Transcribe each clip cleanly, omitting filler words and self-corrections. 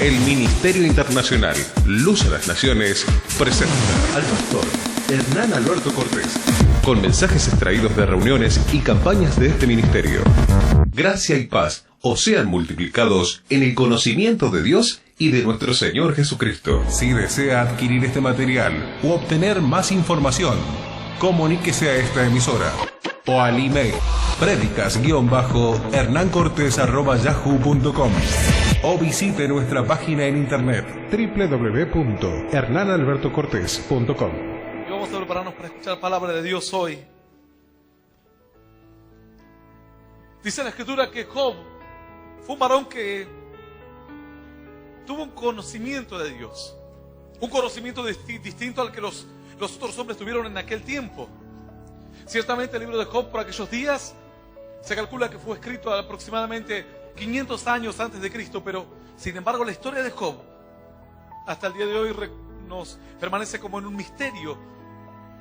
El Ministerio Internacional Luz a las Naciones presenta al pastor Hernán Alberto Cortés, con mensajes extraídos de reuniones y campañas de este ministerio. Gracia y paz os sean multiplicados en el conocimiento de Dios y de nuestro Señor Jesucristo. Si desea adquirir este material u obtener más información, comuníquese a esta emisora o al email predicas-hernancortes@yahoo.com o visite nuestra página en internet www.hernanalbertocortes.com. Y vamos a prepararnos para escuchar la palabra de Dios hoy. Dice la Escritura que Job fue un varón que tuvo un conocimiento de Dios, un conocimiento distinto al que los otros hombres tuvieron en aquel tiempo. Ciertamente el libro de Job por aquellos días se calcula que fue escrito aproximadamente 500 años antes de Cristo, pero sin embargo la historia de Job hasta el día de hoy nos permanece como en un misterio.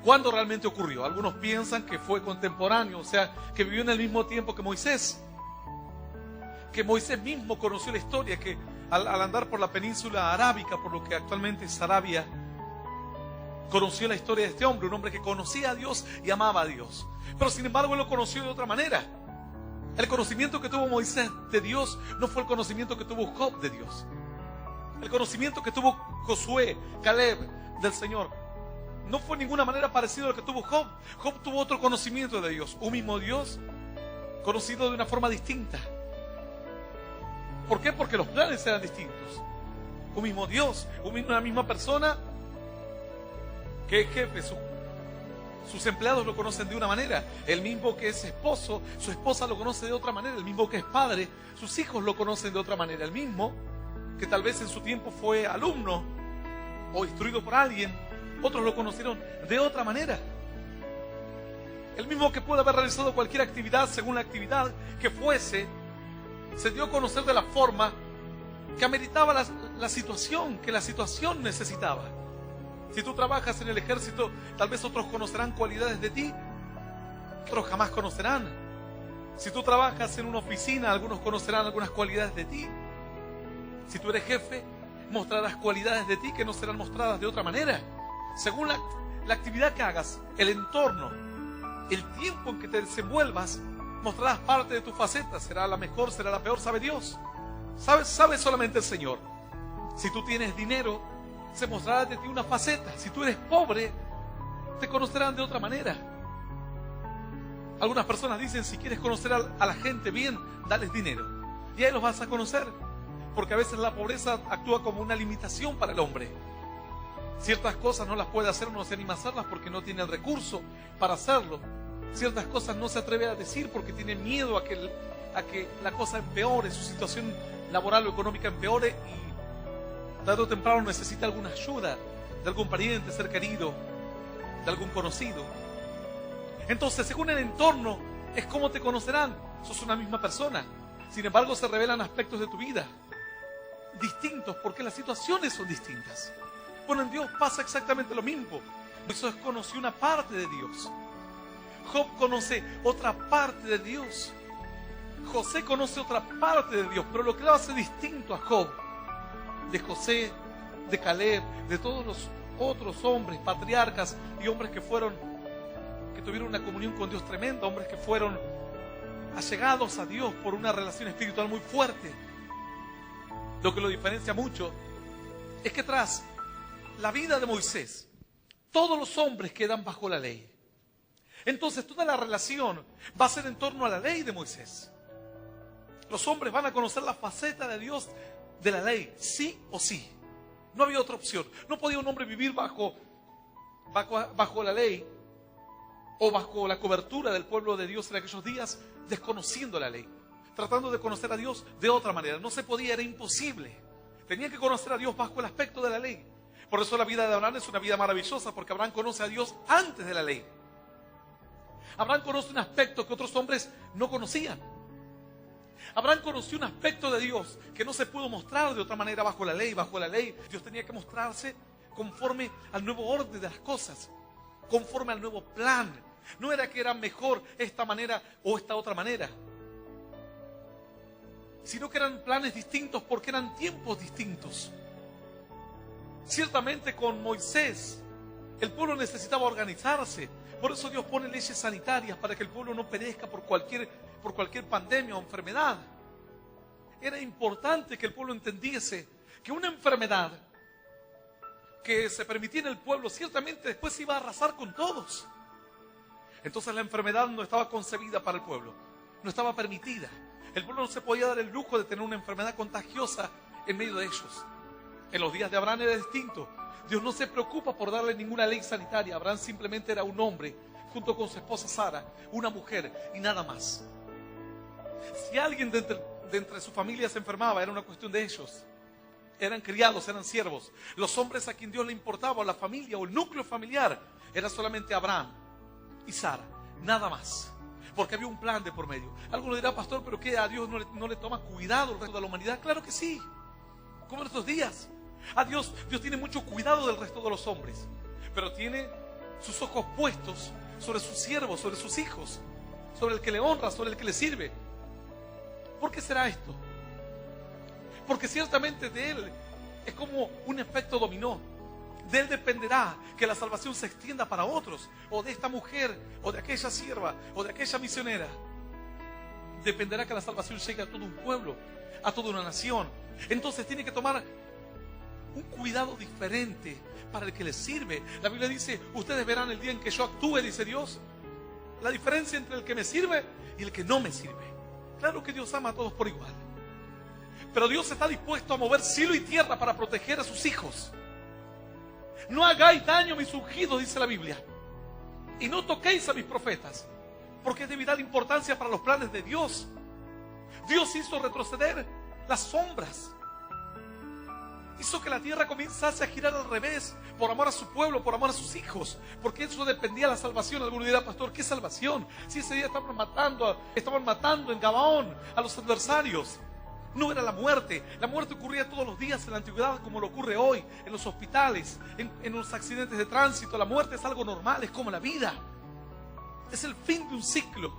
¿Cuándo realmente ocurrió? Algunos piensan que fue contemporáneo, o sea, que vivió en el mismo tiempo que Moisés mismo conoció la historia, que al andar por la península arábica, por lo que actualmente es Arabia, conoció la historia de este hombre, un hombre que conocía a Dios y amaba a Dios. Pero sin embargo él lo conoció de otra manera. El conocimiento que tuvo Moisés de Dios no fue el conocimiento que tuvo Job de Dios. El conocimiento que tuvo Josué, Caleb del Señor no fue de ninguna manera parecido al que tuvo Job. Job tuvo otro conocimiento de Dios, un mismo Dios conocido de una forma distinta. ¿Por qué? Porque los planes eran distintos. Un mismo Dios, una misma persona que es jefe, sus empleados lo conocen de una manera. El mismo que es esposo, su esposa lo conoce de otra manera. El mismo que es padre, sus hijos lo conocen de otra manera. El mismo que tal vez en su tiempo fue alumno o instruido por alguien, otros lo conocieron de otra manera. El mismo que puede haber realizado cualquier actividad según la actividad que fuese, se dio a conocer de la forma que ameritaba la situación, que la situación necesitaba. Si tú trabajas en el ejército, tal vez otros conocerán cualidades de ti, otros jamás conocerán. Si tú trabajas en una oficina, algunos conocerán algunas cualidades de ti. Si tú eres jefe, mostrarás cualidades de ti que no serán mostradas de otra manera. Según la actividad que hagas, el entorno, el tiempo en que te desenvuelvas, mostrarás parte de tu faceta. Será la mejor, será la peor, sabe Dios. Sabe solamente el Señor. Si tú tienes dinero, se mostrará de ti una faceta. Si tú eres pobre, te conocerán de otra manera. Algunas personas dicen, si quieres conocer a la gente bien, dales dinero. Y ahí los vas a conocer. Porque a veces la pobreza actúa como una limitación para el hombre. Ciertas cosas no las puede hacer, no se anima a hacerlas porque no tiene el recurso para hacerlo. Ciertas cosas no se atreve a decir porque tiene miedo a que la cosa empeore, su situación laboral o económica empeore, y tarde o temprano necesita alguna ayuda de algún pariente, ser querido, de algún conocido. Entonces, según el entorno, es como te conocerán. Sos una misma persona. Sin embargo, se revelan aspectos de tu vida distintos porque las situaciones son distintas. Bueno, en Dios pasa exactamente lo mismo. Moisés conoció una parte de Dios. Job conoce otra parte de Dios. José conoce otra parte de Dios. Pero lo que lo hace distinto a Job, de José, de Caleb, de todos los otros hombres, patriarcas y hombres que tuvieron una comunión con Dios tremenda, hombres que fueron allegados a Dios por una relación espiritual muy fuerte. Lo que lo diferencia mucho es que tras la vida de Moisés, todos los hombres quedan bajo la ley. Entonces toda la relación va a ser en torno a la ley de Moisés. Los hombres van a conocer la faceta de Dios de la ley, sí o sí. No había otra opción. No podía un hombre vivir bajo la ley o bajo la cobertura del pueblo de Dios en aquellos días, desconociendo la ley, tratando de conocer a Dios de otra manera. No se podía, era imposible. Tenía que conocer a Dios bajo el aspecto de la ley. Por eso la vida de Abraham es una vida maravillosa, porque Abraham conoce a Dios antes de la ley. Abraham conoce un aspecto que otros hombres no conocían. Abraham conoció un aspecto de Dios que no se pudo mostrar de otra manera bajo la ley. Bajo la ley, Dios tenía que mostrarse conforme al nuevo orden de las cosas, conforme al nuevo plan. No era que era mejor esta manera o esta otra manera. sino que eran planes distintos porque eran tiempos distintos. Ciertamente con Moisés el pueblo necesitaba organizarse. Por eso Dios pone leyes sanitarias para que el pueblo no perezca por cualquier pandemia o enfermedad. Era importante que el pueblo entendiese que una enfermedad que se permitía en el pueblo ciertamente después iba a arrasar con todos. Entonces la enfermedad no estaba concebida para el pueblo, no estaba permitida. El pueblo no se podía dar el lujo de tener una enfermedad contagiosa en medio de ellos. En los días de Abraham era distinto. Dios no se preocupa por darle ninguna ley sanitaria. Abraham simplemente era un hombre junto con su esposa Sara, una mujer y nada más. Si alguien de entre su familia se enfermaba, era una cuestión de ellos. Eran criados, eran siervos. Los hombres a quien Dios le importaba, o la familia o el núcleo familiar, era solamente Abraham y Sara, nada más. Porque había un plan de por medio. Alguno dirá, pastor, ¿pero qué? ¿A Dios no le toma cuidado el resto de la humanidad? Claro que sí, como en estos días. A Dios tiene mucho cuidado del resto de los hombres, pero tiene sus ojos puestos sobre sus siervos, sobre sus hijos, sobre el que le honra, sobre el que le sirve. ¿Por qué será esto? Porque ciertamente de Él es como un efecto dominó. De Él dependerá que la salvación se extienda para otros, o de esta mujer, o de aquella sierva, o de aquella misionera. Dependerá que la salvación llegue a todo un pueblo, a toda una nación. Entonces tiene que tomar un cuidado diferente para el que les sirve. La Biblia dice, ustedes verán el día en que yo actúe, dice Dios, la diferencia entre el que me sirve y el que no me sirve. Claro que Dios ama a todos por igual, pero Dios está dispuesto a mover cielo y tierra para proteger a sus hijos. No hagáis daño a mis ungidos, dice la Biblia, y no toquéis a mis profetas, porque es de vital importancia para los planes de Dios. Dios hizo retroceder las sombras, hizo que la tierra comenzase a girar al revés, por amor a su pueblo, por amor a sus hijos, porque eso dependía de la salvación. Alguno dirá, pastor, ¿qué salvación? Si ese día estaban matando en Gabaón a los adversarios. No era la muerte ocurría todos los días en la antigüedad, como lo ocurre hoy, en los hospitales, en los accidentes de tránsito. La muerte es algo normal, es como la vida, es el fin de un ciclo.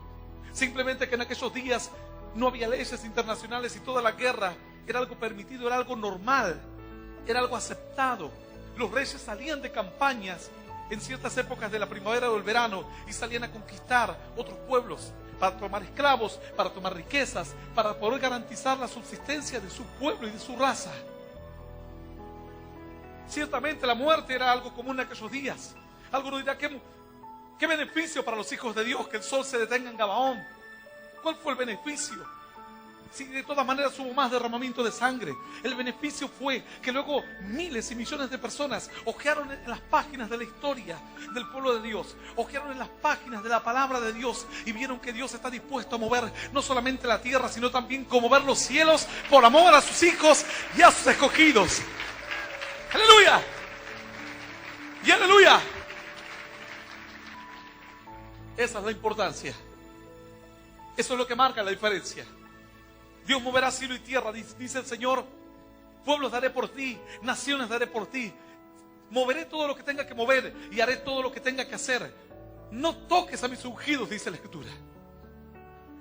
Simplemente que en aquellos días no había leyes internacionales y toda la guerra era algo permitido, era algo normal, era algo aceptado. Los reyes salían de campañas en ciertas épocas de la primavera o el verano y salían a conquistar otros pueblos para tomar esclavos, para tomar riquezas, para poder garantizar la subsistencia de su pueblo y de su raza. Ciertamente la muerte era algo común en aquellos días. Alguno dirá, ¿qué beneficio para los hijos de Dios que el sol se detenga en Gabaón? ¿Cuál fue el beneficio? Si de todas maneras hubo más derramamiento de sangre. El beneficio fue que luego miles y millones de personas ojearon en las páginas de la historia del pueblo de Dios, ojearon en las páginas de la palabra de Dios y vieron que Dios está dispuesto a mover no solamente la tierra, sino también conmover los cielos por amor a sus hijos y a sus escogidos. ¡Aleluya! ¡Y aleluya! Esa es la importancia. Eso es lo que marca la diferencia. Dios moverá cielo y tierra, dice el Señor. Pueblos daré por ti, naciones daré por ti. Moveré todo lo que tenga que mover y haré todo lo que tenga que hacer. No toques a mis ungidos, dice la Escritura.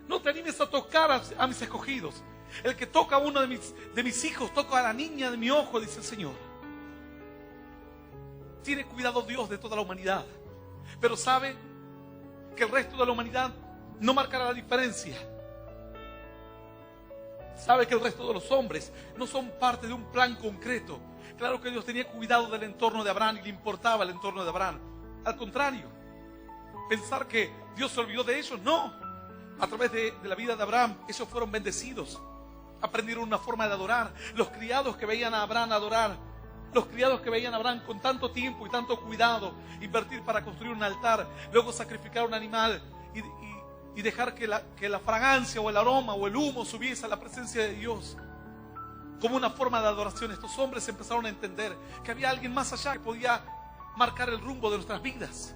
No te animes a tocar a mis escogidos. El que toca a uno de mis hijos, toca a la niña de mi ojo, dice el Señor. Tiene cuidado Dios de toda la humanidad, pero sabe que el resto de la humanidad no marcará la diferencia. Sabe que el resto de los hombres no son parte de un plan concreto. Claro que Dios tenía cuidado del entorno de Abraham y le importaba el entorno de Abraham. Al contrario, pensar que Dios se olvidó de ellos, no. A través de la vida de Abraham, ellos fueron bendecidos. Aprendieron una forma de adorar. Los criados que veían a Abraham adorar, los criados que veían a Abraham con tanto tiempo y tanto cuidado invertir para construir un altar, luego sacrificar un animal y dejar que la fragancia o el aroma o el humo subiese a la presencia de Dios como una forma de adoración. Estos hombres empezaron a entender que había alguien más allá que podía marcar el rumbo de nuestras vidas.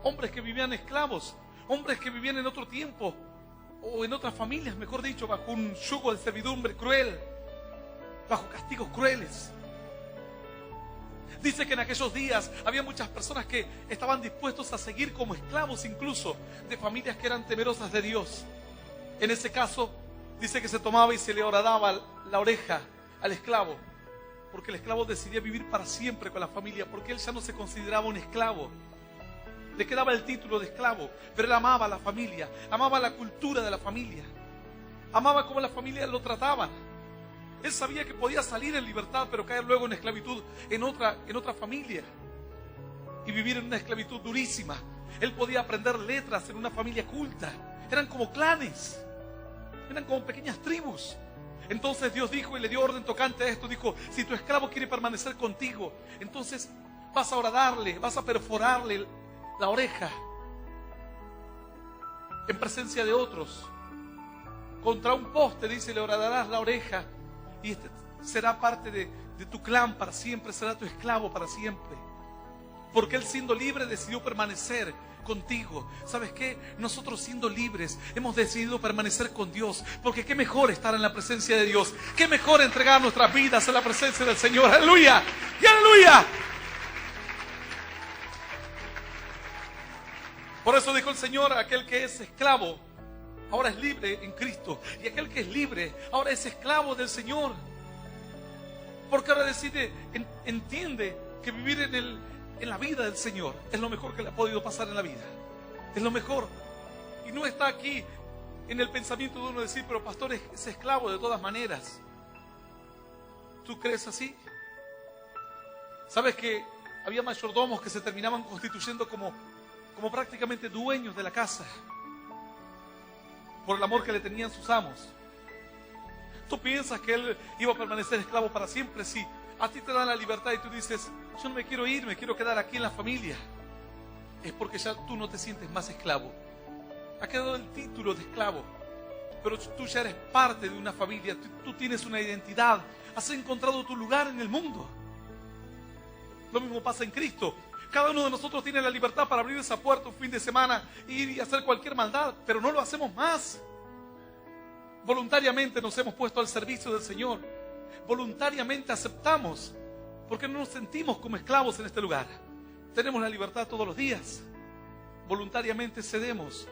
Hombres que vivían esclavos, hombres que vivían en otro tiempo o en otras familias, mejor dicho, bajo un yugo de servidumbre cruel, bajo castigos crueles. Dice que en aquellos días había muchas personas que estaban dispuestos a seguir como esclavos incluso de familias que eran temerosas de Dios. En ese caso, Dice que se tomaba y se le horadaba la oreja al esclavo, porque el esclavo decidía vivir para siempre con la familia, porque él ya no se consideraba un esclavo. Le quedaba el título de esclavo, pero él amaba a la familia, amaba la cultura de la familia, amaba cómo la familia lo trataba. Él sabía que podía salir en libertad, pero caer luego en esclavitud en otra familia y vivir en una esclavitud durísima. Él podía aprender letras en una familia culta. Eran como clanes, eran como pequeñas tribus. Entonces Dios dijo y le dio orden tocante a esto. Dijo: si tu esclavo quiere permanecer contigo, entonces vas a horadarle, vas a perforarle la oreja en presencia de otros. Contra un poste, dice, le horadarás la oreja, y este será parte de tu clan para siempre, será tu esclavo para siempre. Porque él, siendo libre, decidió permanecer contigo. ¿Sabes qué? Nosotros, siendo libres, hemos decidido permanecer con Dios, porque qué mejor estar en la presencia de Dios, qué mejor entregar nuestras vidas en la presencia del Señor. ¡Aleluya! ¡Y aleluya! Por eso dijo el Señor: aquel que es esclavo ahora es libre en Cristo, y aquel que es libre ahora es esclavo del Señor. Porque ahora entiende que vivir en la vida del Señor es lo mejor que le ha podido pasar en la vida. Es lo mejor. Y no está aquí en el pensamiento de uno decir: pero pastor, es esclavo de todas maneras. ¿Tú crees así? ¿Sabes que había mayordomos que se terminaban constituyendo como prácticamente dueños de la casa por el amor que le tenían sus amos? ¿Tú piensas que él iba a permanecer esclavo para siempre? Si a ti te dan la libertad y tú dices: yo no me quiero ir, me quiero quedar aquí en la familia, es porque ya tú no te sientes más esclavo. Ha quedado el título de esclavo, pero tú ya eres parte de una familia. Tú tienes una identidad, has encontrado tu lugar en el mundo. Lo mismo pasa en Cristo. Cada uno de nosotros tiene la libertad para abrir esa puerta un fin de semana, ir y hacer cualquier maldad, pero no lo hacemos más. Voluntariamente nos hemos puesto al servicio del Señor. Voluntariamente aceptamos, porque no nos sentimos como esclavos en este lugar. Tenemos la libertad todos los días. Voluntariamente cedemos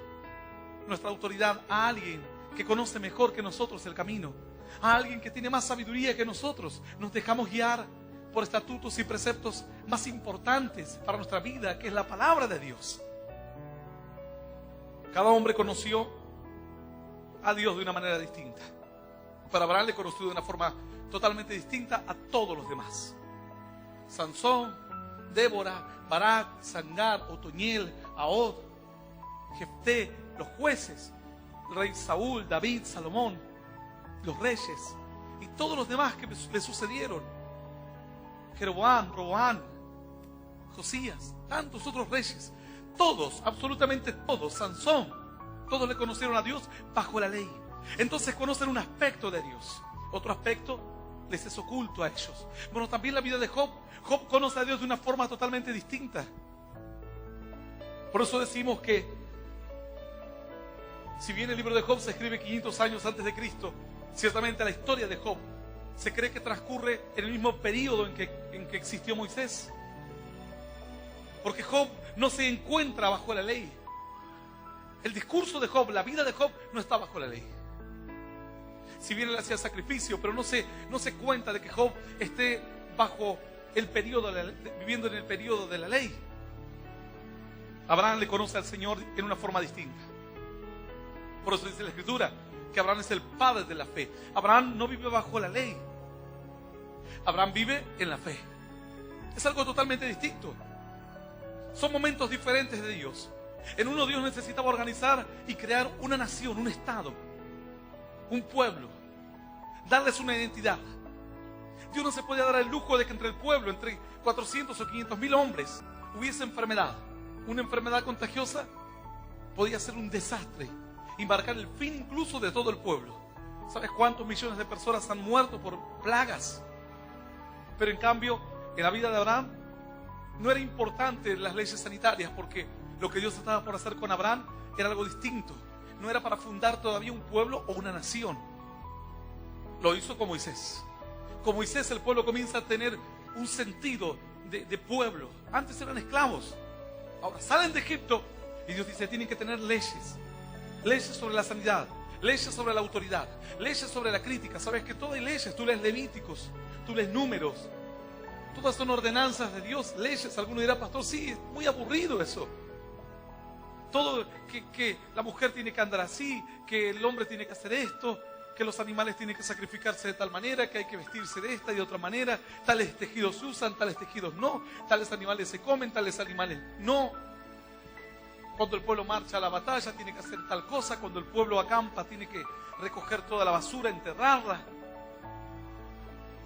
nuestra autoridad a alguien que conoce mejor que nosotros el camino, a alguien que tiene más sabiduría que nosotros. Nos dejamos guiar por estatutos y preceptos más importantes para nuestra vida, que es la palabra de Dios. Cada hombre conoció a Dios de una manera distinta. Pero Abraham le conoció de una forma totalmente distinta a todos los demás. Sansón, Débora, Barak, Sangar, Otoniel, Ahod, Jefté, los jueces, el rey Saúl, David, Salomón, los reyes y todos los demás que le sucedieron. Jeroboam, Roboam, Josías, tantos otros reyes, todos, absolutamente todos, Sansón, todos le conocieron a Dios bajo la ley. Entonces conocen un aspecto de Dios, otro aspecto les es oculto a ellos. Bueno, también la vida de Job. Job conoce a Dios de una forma totalmente distinta. Por eso decimos que, si bien el libro de Job se escribe 500 años antes de Cristo, ciertamente la historia de Job se cree que transcurre en el mismo periodo en que existió Moisés. Porque Job no se encuentra bajo la ley. El discurso de Job, la vida de Job, no está bajo la ley. Si bien él hacía sacrificio, pero no se cuenta de que Job esté bajo el periodo, viviendo en el periodo de la ley. Abraham le conoce al Señor en una forma distinta. Por eso dice la Escritura que Abraham es el padre de la fe. Abraham no vive bajo la ley. Abraham vive en la fe. Es algo totalmente distinto. Son momentos diferentes de Dios. En uno Dios necesitaba organizar y crear una nación, un estado, un pueblo, darles una identidad. Dios no se podía dar el lujo de que entre el pueblo, entre 400 o 500 mil hombres, hubiese enfermedad. Una enfermedad contagiosa podía ser un desastre y marcar el fin incluso de todo el pueblo. ¿Sabes cuántos millones de personas han muerto por plagas? Pero en cambio, en la vida de Abraham no era importante las leyes sanitarias, porque lo que Dios estaba por hacer con Abraham era algo distinto. No era para fundar todavía un pueblo o una nación. Lo hizo con Moisés. Con Moisés el pueblo comienza a tener un sentido de pueblo. Antes eran esclavos. Ahora salen de Egipto y Dios dice: tienen que tener leyes. Leyes sobre la sanidad, Leyes sobre la autoridad, leyes sobre la crítica. Sabes que todas hay leyes, tú lees Levíticos, tú lees Números, todas son ordenanzas de Dios, leyes. Alguno dirá, pastor, sí, es muy aburrido eso. Todo, que la mujer tiene que andar así, que el hombre tiene que hacer esto, que los animales tienen que sacrificarse de tal manera, que hay que vestirse de esta y de otra manera, tales tejidos se usan, tales tejidos no, tales animales se comen, tales animales no. Cuando el pueblo marcha a la batalla tiene que hacer tal cosa, cuando el pueblo acampa tiene que recoger toda la basura, enterrarla.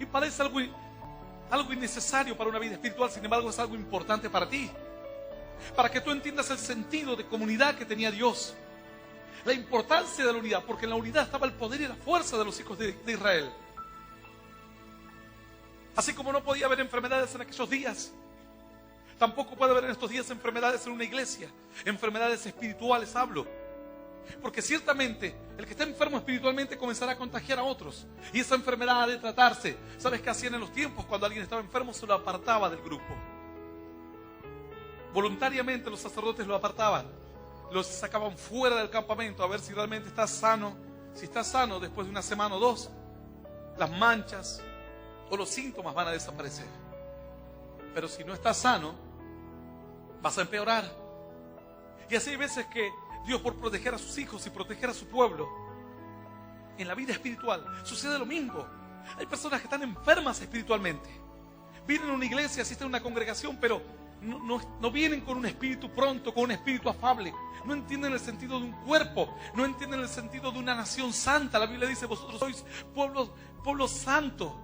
Y parece algo innecesario para una vida espiritual, sin embargo es algo importante para ti, para que tú entiendas el sentido de comunidad que tenía Dios, la importancia de la unidad, porque en la unidad estaba el poder y la fuerza de los hijos de Israel. Así como no podía haber enfermedades en aquellos días, tampoco puede haber en estos días enfermedades en una iglesia, enfermedades espirituales hablo. Porque ciertamente el que está enfermo espiritualmente comenzará a contagiar a otros, y esa enfermedad ha de tratarse. ¿Sabes qué hacían en los tiempos? Cuando alguien estaba enfermo se lo apartaba del grupo. Voluntariamente los sacerdotes lo apartaban, los sacaban fuera del campamento a ver si realmente está sano. Si está sano, después de una semana o dos, las manchas o los síntomas van a desaparecer. Pero si no está sano, vas a empeorar. Y así hay veces que Dios, por proteger a sus hijos y proteger a su pueblo, en la vida espiritual sucede lo mismo. Hay personas que están enfermas espiritualmente, vienen a una iglesia, asisten a una congregación, pero no vienen con un espíritu pronto, con un espíritu afable. No entienden el sentido de un cuerpo, no entienden el sentido de una nación santa. La Biblia dice, vosotros sois pueblo santo,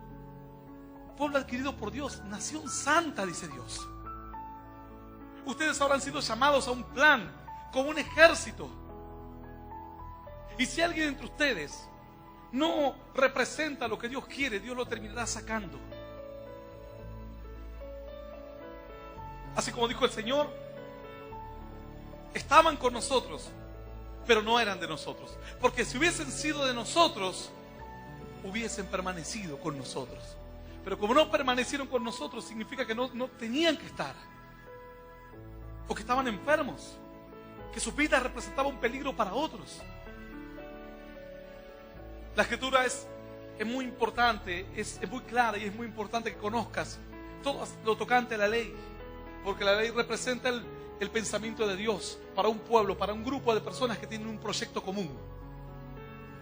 pueblo adquirido por Dios, nación santa, dice Dios. Ustedes habrán sido llamados a un plan, como un ejército. Y si alguien entre ustedes no representa lo que Dios quiere, Dios lo terminará sacando. Así como dijo el Señor, estaban con nosotros, pero no eran de nosotros. Porque si hubiesen sido de nosotros, hubiesen permanecido con nosotros. Pero como no permanecieron con nosotros, significa que no tenían que estar. O que estaban enfermos, que su vida representaba un peligro para otros. La Escritura es muy importante, es muy clara, y es muy importante que conozcas todo lo tocante a la ley, porque la ley representa el pensamiento de Dios para un pueblo, para un grupo de personas que tienen un proyecto común,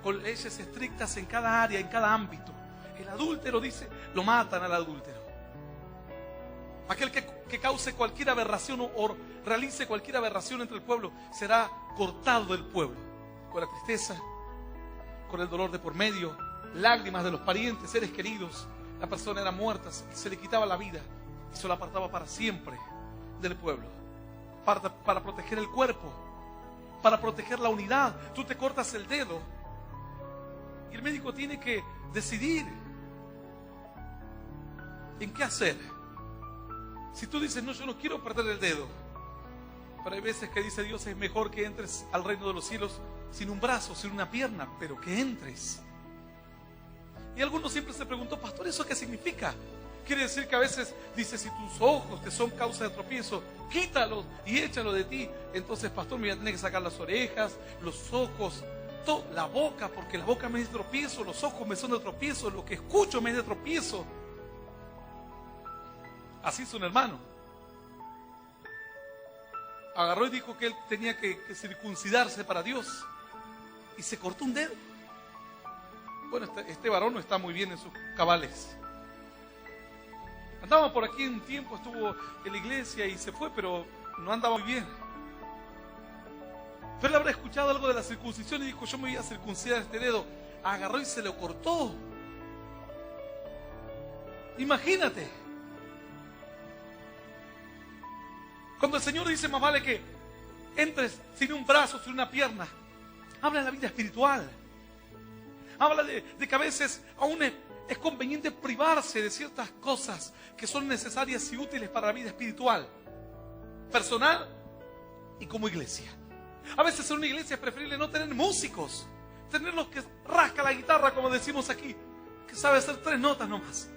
con leyes estrictas en cada área, en cada ámbito. El adúltero, dice, lo matan al adúltero. Aquel que cause cualquier aberración o realice cualquier aberración entre el pueblo será cortado del pueblo, con la tristeza, con el dolor de por medio, lágrimas de los parientes, seres queridos. La persona era muerta, se le quitaba la vida y se la apartaba para siempre del pueblo, para proteger el cuerpo, para proteger la unidad. Tú te cortas el dedo y el médico tiene que decidir en qué hacer. Si tú dices, no, yo no quiero perder el dedo, pero hay veces que dice Dios, es mejor que entres al reino de los cielos sin un brazo, sin una pierna, pero que entres. Y algunos siempre se preguntó, pastor, ¿eso qué significa? Quiere decir que a veces dice, si tus ojos te son causa de tropiezo, quítalos y échalo de ti. Entonces, pastor, me voy a tener que sacar las orejas, los ojos, la boca, porque la boca me es de tropiezo, los ojos me son de tropiezo, lo que escucho me es de tropiezo. Así hizo un hermano. Agarró y dijo que él tenía que circuncidarse para Dios y se cortó un dedo. Bueno, este varón no está muy bien en sus cabales. Andaba por aquí un tiempo, estuvo en la iglesia y se fue, pero no andaba muy bien. Pero él habrá escuchado algo de la circuncisión y dijo, yo me voy a circuncidar este dedo. Agarró y se lo cortó. Imagínate. Cuando el Señor dice, más vale que entres sin un brazo, sin una pierna, habla de la vida espiritual. Habla de que a veces aún es conveniente privarse de ciertas cosas que son necesarias y útiles para la vida espiritual, personal y como iglesia. A veces en una iglesia es preferible no tener músicos, tener los que rasca la guitarra, como decimos aquí, que sabe hacer 3 notas nomás,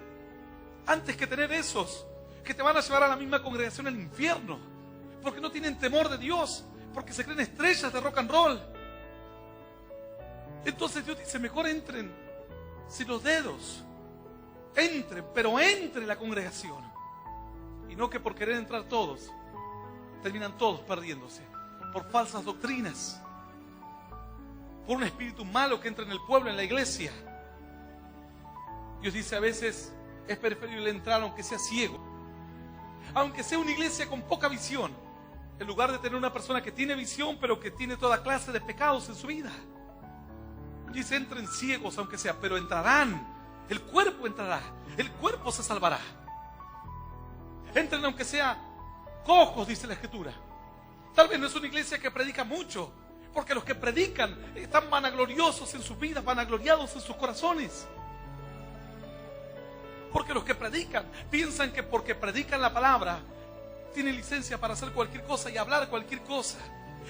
antes que tener esos que te van a llevar a la misma congregación al infierno, porque no tienen temor de Dios, porque se creen estrellas de rock and roll. Entonces Dios dice, mejor entren sin los dedos. Entren, pero entre la congregación. Y no que por querer entrar todos, terminan todos perdiéndose. Por falsas doctrinas. Por un espíritu malo que entra en el pueblo, en la iglesia. Dios dice, a veces es preferible entrar aunque sea ciego. Aunque sea una iglesia con poca visión. En lugar de tener una persona que tiene visión, pero que tiene toda clase de pecados en su vida. Dice, entren ciegos aunque sea, pero entrarán. El cuerpo entrará. El cuerpo se salvará. Entren aunque sea cojos, dice la Escritura. Tal vez no es una iglesia que predica mucho, porque los que predican están vanagloriosos en sus vidas, vanagloriados en sus corazones. Porque los que predican piensan que porque predican la palabra tienen licencia para hacer cualquier cosa y hablar cualquier cosa.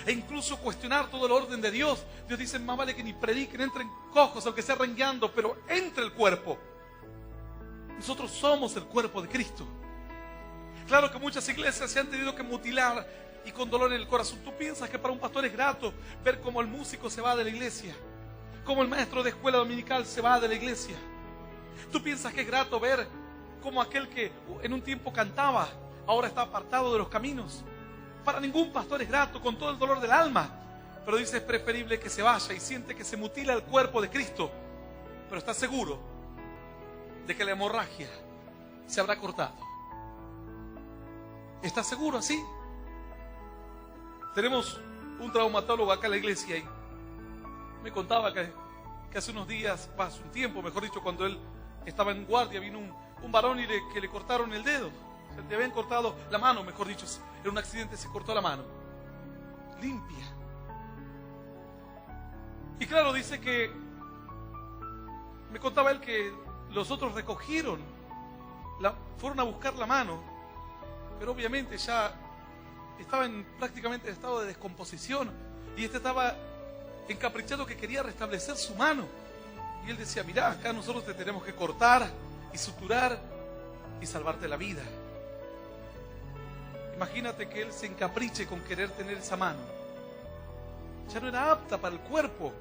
E incluso cuestionar todo el orden de Dios. Dios dice, más vale que ni prediquen, entren cojos, aunque sea rengueando, pero entre el cuerpo. Nosotros somos el cuerpo de Cristo. Claro que muchas iglesias se han tenido que mutilar y con dolor en el corazón. ¿Tú piensas que para un pastor es grato ver cómo el músico se va de la iglesia? Cómo el maestro de escuela dominical se va de la iglesia. ¿Tú piensas que es grato ver cómo aquel que en un tiempo cantaba ahora está apartado de los caminos? Para ningún pastor es grato, con todo el dolor del alma. Pero dice, es preferible que se vaya y siente que se mutila el cuerpo de Cristo. Pero está seguro de que la hemorragia se habrá cortado. ¿Está seguro así? Tenemos un traumatólogo acá en la iglesia y me contaba que hace unos días, hace un tiempo, mejor dicho, cuando él estaba en guardia, vino un varón y que le cortaron el dedo. Le habían cortado la mano, mejor dicho, en un accidente se cortó la mano. Limpia. Y claro, dice que, me contaba él que los otros recogieron, fueron a buscar la mano, pero obviamente ya estaba prácticamente en estado de descomposición y este estaba encaprichado que quería restablecer su mano. Y él decía, mirá, acá nosotros te tenemos que cortar y suturar y salvarte la vida. Imagínate que él se encapriche con querer tener esa mano. Ya no era apta para el cuerpo.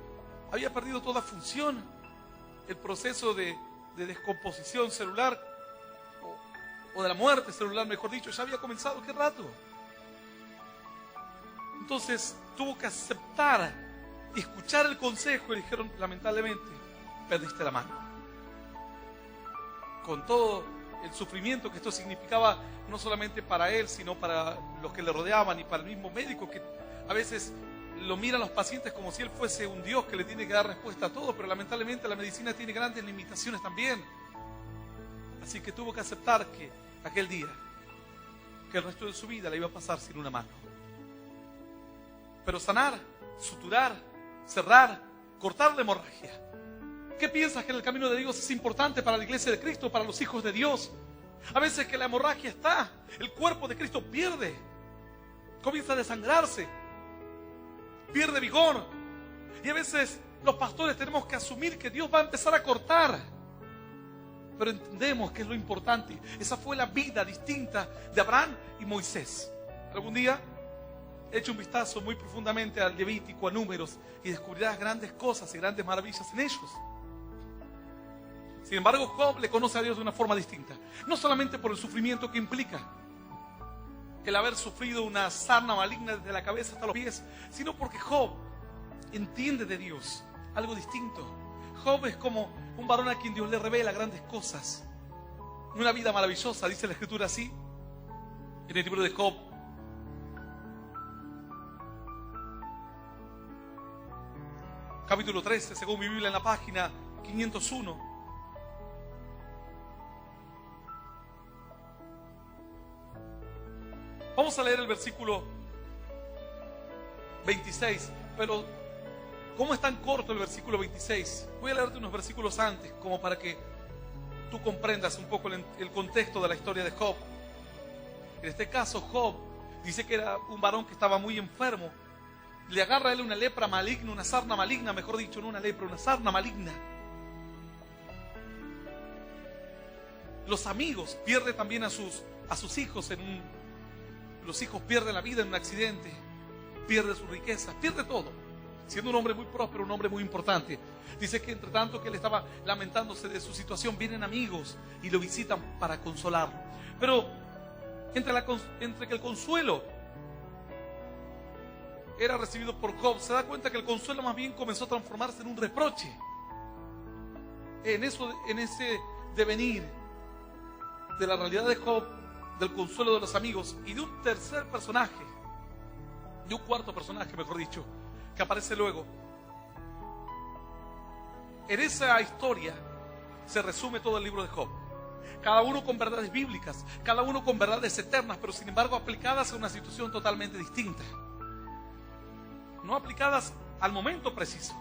Había perdido toda función. El proceso de descomposición celular o de la muerte celular, mejor dicho, ya había comenzado. ¿Qué rato? Entonces tuvo que aceptar y escuchar el consejo y le dijeron, lamentablemente, perdiste la mano. Con todo el sufrimiento que esto significaba, no solamente para él, sino para los que le rodeaban y para el mismo médico, que a veces lo miran los pacientes como si él fuese un Dios que le tiene que dar respuesta a todo, pero lamentablemente la medicina tiene grandes limitaciones también. Así que tuvo que aceptar que aquel día, que el resto de su vida la iba a pasar sin una mano. Pero sanar, suturar, cerrar, cortar la hemorragia. ¿Qué piensas que en el camino de Dios es importante para la iglesia de Cristo, para los hijos de Dios? A veces que la hemorragia está, el cuerpo de Cristo pierde, comienza a desangrarse, pierde vigor. Y a veces los pastores tenemos que asumir que Dios va a empezar a cortar. Pero entendemos que es lo importante. Esa fue la vida distinta de Abraham y Moisés. Algún día echa un vistazo muy profundamente al Levítico, a Números, y descubrirás grandes cosas y grandes maravillas en ellos. Sin embargo, Job le conoce a Dios de una forma distinta. No solamente por el sufrimiento que implica el haber sufrido una sarna maligna desde la cabeza hasta los pies, sino porque Job entiende de Dios algo distinto. Job es como un varón a quien Dios le revela grandes cosas. Una vida maravillosa, dice la Escritura así, en el libro de Job. Capítulo 13, según mi Biblia, en la página 501. Vamos a leer el versículo 26, pero ¿cómo es tan corto el versículo 26? Voy a leerte unos versículos antes, como para que tú comprendas un poco el contexto de la historia de Job. En este caso, Job dice que era un varón que estaba muy enfermo. Le agarra a él una lepra maligna, una sarna maligna, mejor dicho, no una lepra, una sarna maligna. Los amigos, pierde también a sus hijos los hijos pierden la vida en un accidente, pierde sus riquezas, pierde todo. siendo un hombre muy próspero, un hombre muy importante. Dice que entre tanto que él estaba lamentándose de su situación, vienen amigos y lo visitan para consolarlo. Pero entre que el consuelo era recibido por Job, se da cuenta que el consuelo más bien comenzó a transformarse en un reproche. En ese devenir de la realidad de Job, del consuelo de los amigos y de un tercer personaje, de un cuarto personaje, mejor dicho, que aparece luego. En esa historia se resume todo el libro de Job. Cada uno con verdades bíblicas, cada uno con verdades eternas, pero sin embargo aplicadas a una situación totalmente distinta. No aplicadas al momento preciso.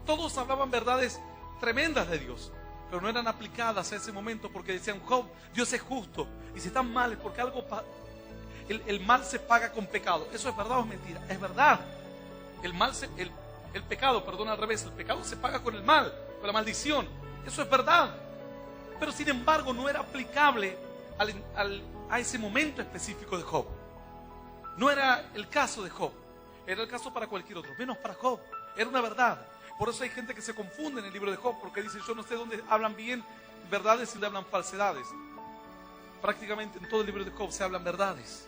Todos hablaban verdades tremendas de Dios, pero no eran aplicadas a ese momento, porque decían: Job, Dios es justo, y si están mal es porque el mal se paga con pecado. ¿Eso es verdad o es mentira? Es verdad. El pecado, perdón, al revés, el pecado se paga con el mal, con la maldición. Eso es verdad. Pero sin embargo no era aplicable a ese momento específico de Job. No era el caso de Job. Era el caso para cualquier otro, menos para Job. Era una verdad. Por eso hay gente que se confunde en el libro de Job, porque dice: yo no sé dónde hablan bien verdades y dónde hablan falsedades. Prácticamente en todo el libro de Job se hablan verdades.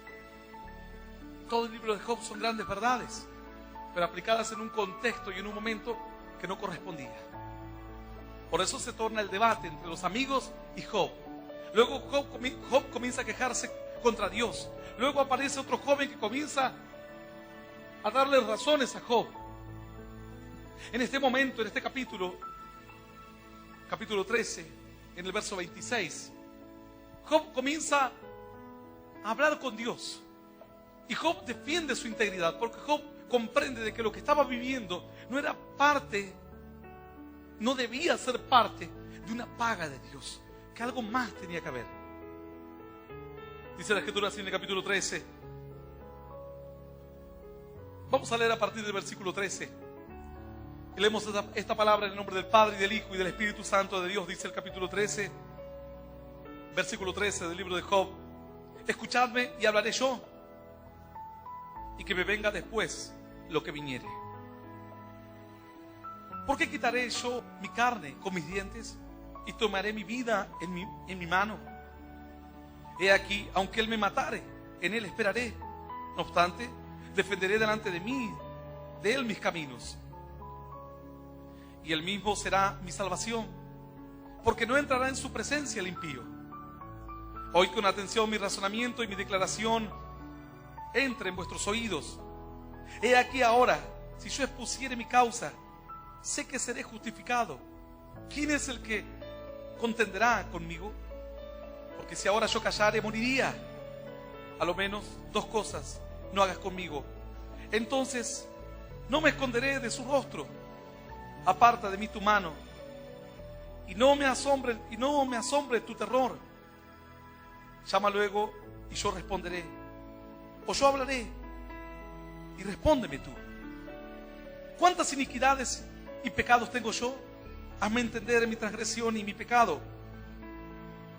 Todo el libro de Job son grandes verdades, pero aplicadas en un contexto y en un momento que no correspondía. Por eso se torna el debate entre los amigos y Job. Luego Job comienza a quejarse contra Dios. Luego aparece otro joven que comienza a darle razones a Job. En este momento, en este capítulo 13, en el verso 26, Job comienza a hablar con Dios. Y Job defiende su integridad, porque Job comprende de que lo que estaba viviendo no era parte, no debía ser parte de una paga de Dios, que algo más tenía que haber. Dice la Escritura así en el capítulo 13. Vamos a leer a partir del versículo 13. Y leemos esta palabra en el nombre del Padre, y del Hijo, y del Espíritu Santo de Dios. Dice el capítulo 13, versículo 13 del libro de Job: escuchadme y hablaré yo, y que me venga después lo que viniere. ¿Por qué quitaré yo mi carne con mis dientes y tomaré mi vida en mi mano? He aquí, aunque él me matare, en él esperaré. No obstante, defenderé delante de él mis caminos, y él mismo será mi salvación, porque no entrará en su presencia el impío. Oíd con atención mi razonamiento, y mi declaración entre en vuestros oídos. He aquí ahora, si yo expusiere mi causa, sé que seré justificado. ¿Quién es el que contenderá conmigo? Porque si ahora yo callare, moriría. A lo menos dos cosas no hagas conmigo. Entonces no me esconderé de su rostro. Aparta de mí tu mano, y no me asombre tu terror. Llama luego y yo responderé, o yo hablaré y respóndeme tú. ¿Cuántas iniquidades y pecados tengo yo? Hazme entender en mi transgresión y mi pecado.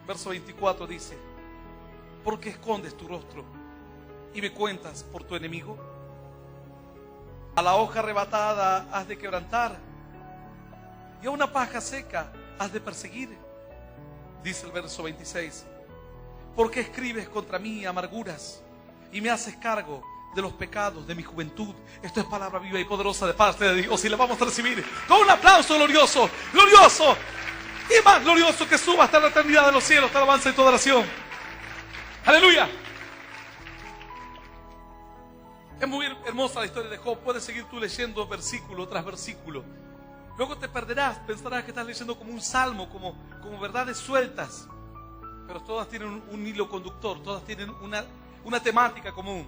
Verso 24 dice: ¿por qué escondes tu rostro y me cuentas por tu enemigo? A la hoja arrebatada has de quebrantar, y a una paja seca has de perseguir. Dice el verso 26: ¿por qué escribes contra mí amarguras y me haces cargo de los pecados de mi juventud? Esto es palabra viva y poderosa de parte de Dios, y la vamos a recibir con un aplauso glorioso, glorioso y más glorioso que suba hasta la eternidad de los cielos. Te alabanza y tu adoración. Aleluya. Es muy hermosa la historia de Job. Puedes seguir tú leyendo versículo tras versículo. Luego te perderás, pensarás que estás leyendo como un salmo, como verdades sueltas, pero todas tienen un hilo conductor, todas tienen una temática común.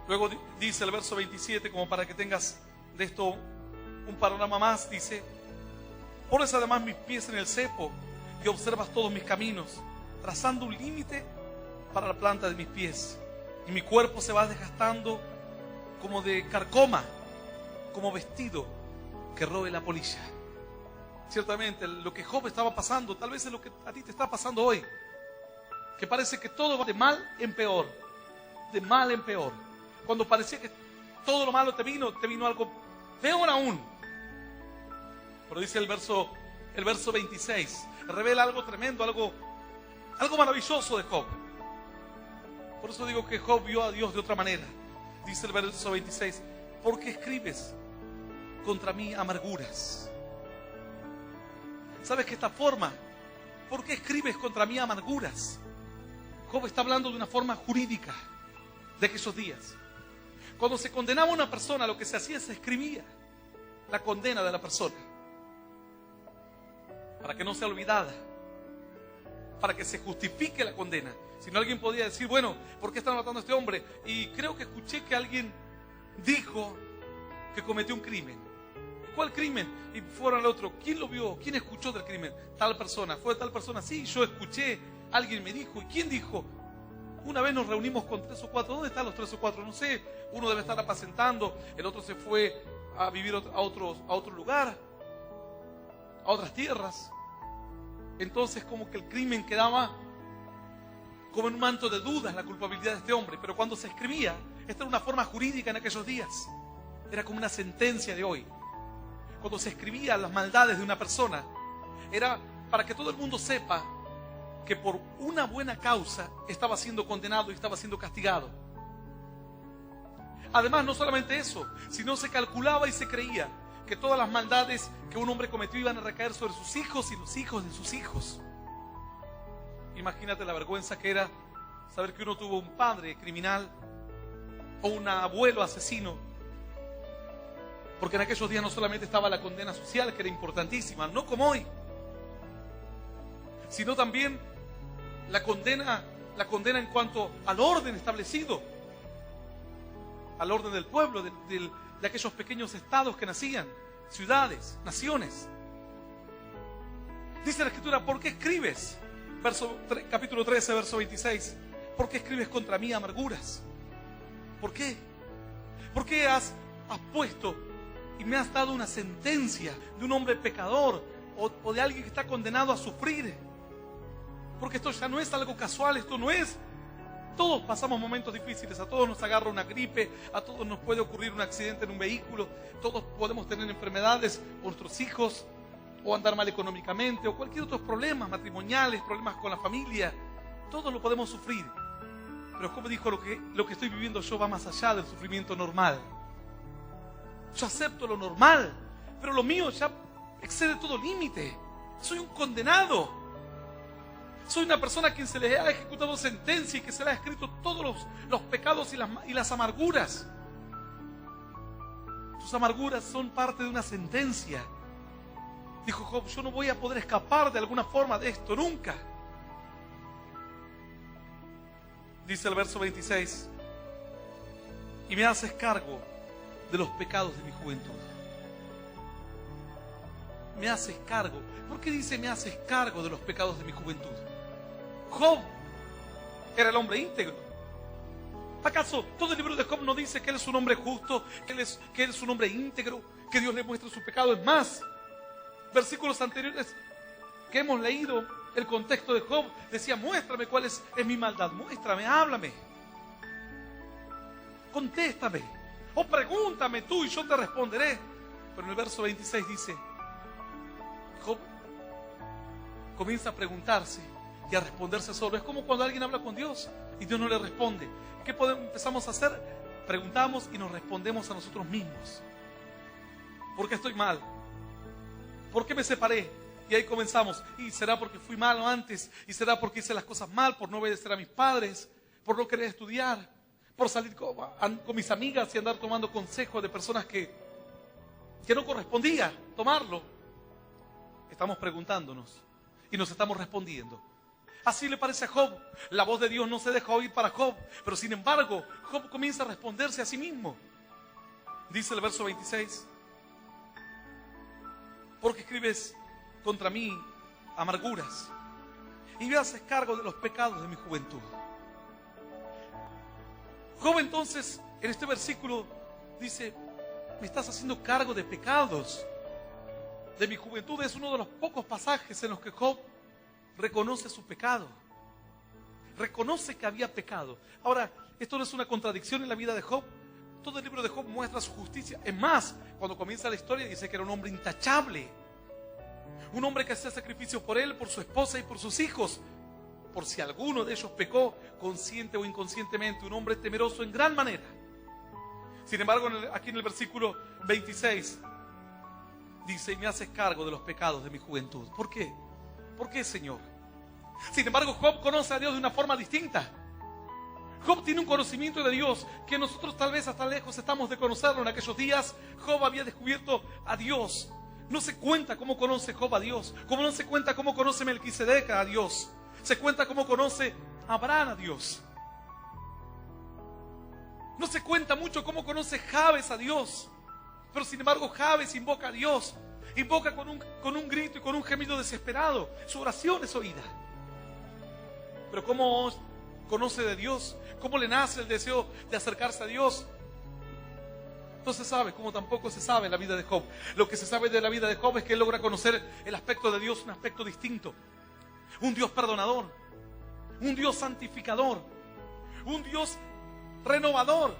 Luego dice el verso 27, como para que tengas de esto un panorama más, dice: pones además mis pies en el cepo y observas todos mis caminos, trazando un límite para la planta de mis pies, y mi cuerpo se va desgastando como de carcoma, como vestido que robe la polilla. Ciertamente lo que Job estaba pasando tal vez es lo que a ti te está pasando hoy, que parece que todo va de mal en peor, de mal en peor. Cuando parecía que todo lo malo te vino algo peor aún. Pero dice el verso 26, revela algo tremendo, algo maravilloso de Job. Por eso digo que Job vio a Dios de otra manera. Dice el verso 26, ¿por qué escribes contra mí amarguras? ¿Sabes que esta forma? ¿Por qué escribes contra mí amarguras? Job está hablando de una forma jurídica de aquellos días. Cuando se condenaba a una persona, lo que se hacía es se escribía la condena de la persona, para que no sea olvidada, para que se justifique la condena. Si no, alguien podía decir, bueno, ¿por qué están matando a este hombre? Y creo que escuché que alguien dijo que cometió un crimen. ¿Cuál crimen? Y fueron al otro, ¿quién lo vio? ¿Quién escuchó del crimen? Tal persona. ¿Fue tal persona? Sí, yo escuché, alguien me dijo. ¿Y quién dijo? Una vez nos reunimos con 3 o 4. ¿Dónde están los 3 o 4? No sé. Uno debe estar apacentando, el otro se fue a vivir a otro lugar, a otras tierras. Entonces como que el crimen quedaba como en un manto de dudas, la culpabilidad de este hombre. Pero cuando se escribía, esta era una forma jurídica en aquellos días, era como una sentencia de hoy. Cuando se escribían las maldades de una persona, era para que todo el mundo sepa que por una buena causa estaba siendo condenado y estaba siendo castigado. Además, no solamente eso, sino se calculaba y se creía que todas las maldades que un hombre cometió iban a recaer sobre sus hijos y los hijos de sus hijos. Imagínate la vergüenza que era saber que uno tuvo un padre criminal o un abuelo asesino. Porque en aquellos días no solamente estaba la condena social, que era importantísima, no como hoy, sino también la condena en cuanto al orden establecido, al orden del pueblo, de aquellos pequeños estados que nacían, ciudades, naciones. Dice la Escritura, ¿por qué escribes? Capítulo 13, verso 26. ¿Por qué escribes contra mí amarguras? ¿Por qué? ¿Por qué has puesto y me has dado una sentencia de un hombre pecador o de alguien que está condenado a sufrir? Porque esto ya no es algo casual, esto no es... Todos pasamos momentos difíciles, a todos nos agarra una gripe, a todos nos puede ocurrir un accidente en un vehículo, todos podemos tener enfermedades, o nuestros hijos, o andar mal económicamente, o cualquier otro problema matrimoniales, problemas con la familia, todos lo podemos sufrir. Pero Job dijo, lo que estoy viviendo yo va más allá del sufrimiento normal. Yo acepto lo normal, pero lo mío ya excede todo límite. Soy un condenado. Soy una persona a quien se le ha ejecutado sentencia y que se le ha escrito todos los pecados y las amarguras. Tus amarguras son parte de una sentencia. Dijo Job, yo no voy a poder escapar de alguna forma de esto, nunca. Dice el verso 26, y me haces cargo de los pecados de mi juventud. Me haces cargo. ¿Por qué dice me haces cargo de los pecados de mi juventud? Job era el hombre íntegro. ¿Acaso todo el libro de Job no dice que él es un hombre justo, que él es un hombre íntegro, que Dios le muestra su pecado? Es más, versículos anteriores que hemos leído, el contexto de Job decía, muéstrame cuál es mi maldad, muéstrame, háblame, contéstame, o pregúntame tú y yo te responderé. Pero en el verso 26 dice, Job comienza a preguntarse y a responderse solo. Es como cuando alguien habla con Dios y Dios no le responde. ¿Qué empezamos a hacer? Preguntamos y nos respondemos a nosotros mismos. ¿Por qué estoy mal? ¿Por qué me separé? Y ahí comenzamos. ¿Y será porque fui malo antes? ¿Y será porque hice las cosas mal? ¿Por no obedecer a mis padres? ¿Por no querer estudiar? ¿Por salir con mis amigas y andar tomando consejos de personas que no correspondía tomarlo? Estamos preguntándonos y nos estamos respondiendo. Así le parece a Job. La voz de Dios no se deja oír para Job, pero sin embargo, Job comienza a responderse a sí mismo. Dice el verso 26, porque escribes contra mí amarguras y me haces cargo de los pecados de mi juventud. Job entonces, en este versículo, dice, me estás haciendo cargo de pecados de mi juventud. Es uno de los pocos pasajes en los que Job reconoce su pecado, reconoce que había pecado. Ahora, esto no es una contradicción en la vida de Job. Todo el libro de Job muestra su justicia. Es más, cuando comienza la historia dice que era un hombre intachable. Un hombre que hacía sacrificios por él, por su esposa y por sus hijos. Por si alguno de ellos pecó, consciente o inconscientemente. Un hombre temeroso en gran manera. Sin embargo, aquí en el versículo 26 dice: y me haces cargo de los pecados de mi juventud. ¿Por qué? ¿Por qué, Señor? Sin embargo, Job conoce a Dios de una forma distinta. Job tiene un conocimiento de Dios que nosotros tal vez hasta lejos estamos de conocerlo. En aquellos días Job había descubierto a Dios. No se cuenta cómo conoce Job a Dios, como no se cuenta cómo conoce Melquisedec a Dios. Se cuenta cómo conoce Abraham a Dios. No se cuenta mucho cómo conoce Jabes a Dios. Pero sin embargo Jabes invoca a Dios. Invoca con un grito y con un gemido desesperado. Su oración es oída. Pero ¿cómo conoce de Dios? ¿Cómo le nace el deseo de acercarse a Dios? No se sabe, como tampoco se sabe en la vida de Job. Lo que se sabe de la vida de Job es que él logra conocer el aspecto de Dios, un aspecto distinto. Un Dios perdonador, un Dios santificador, un Dios renovador,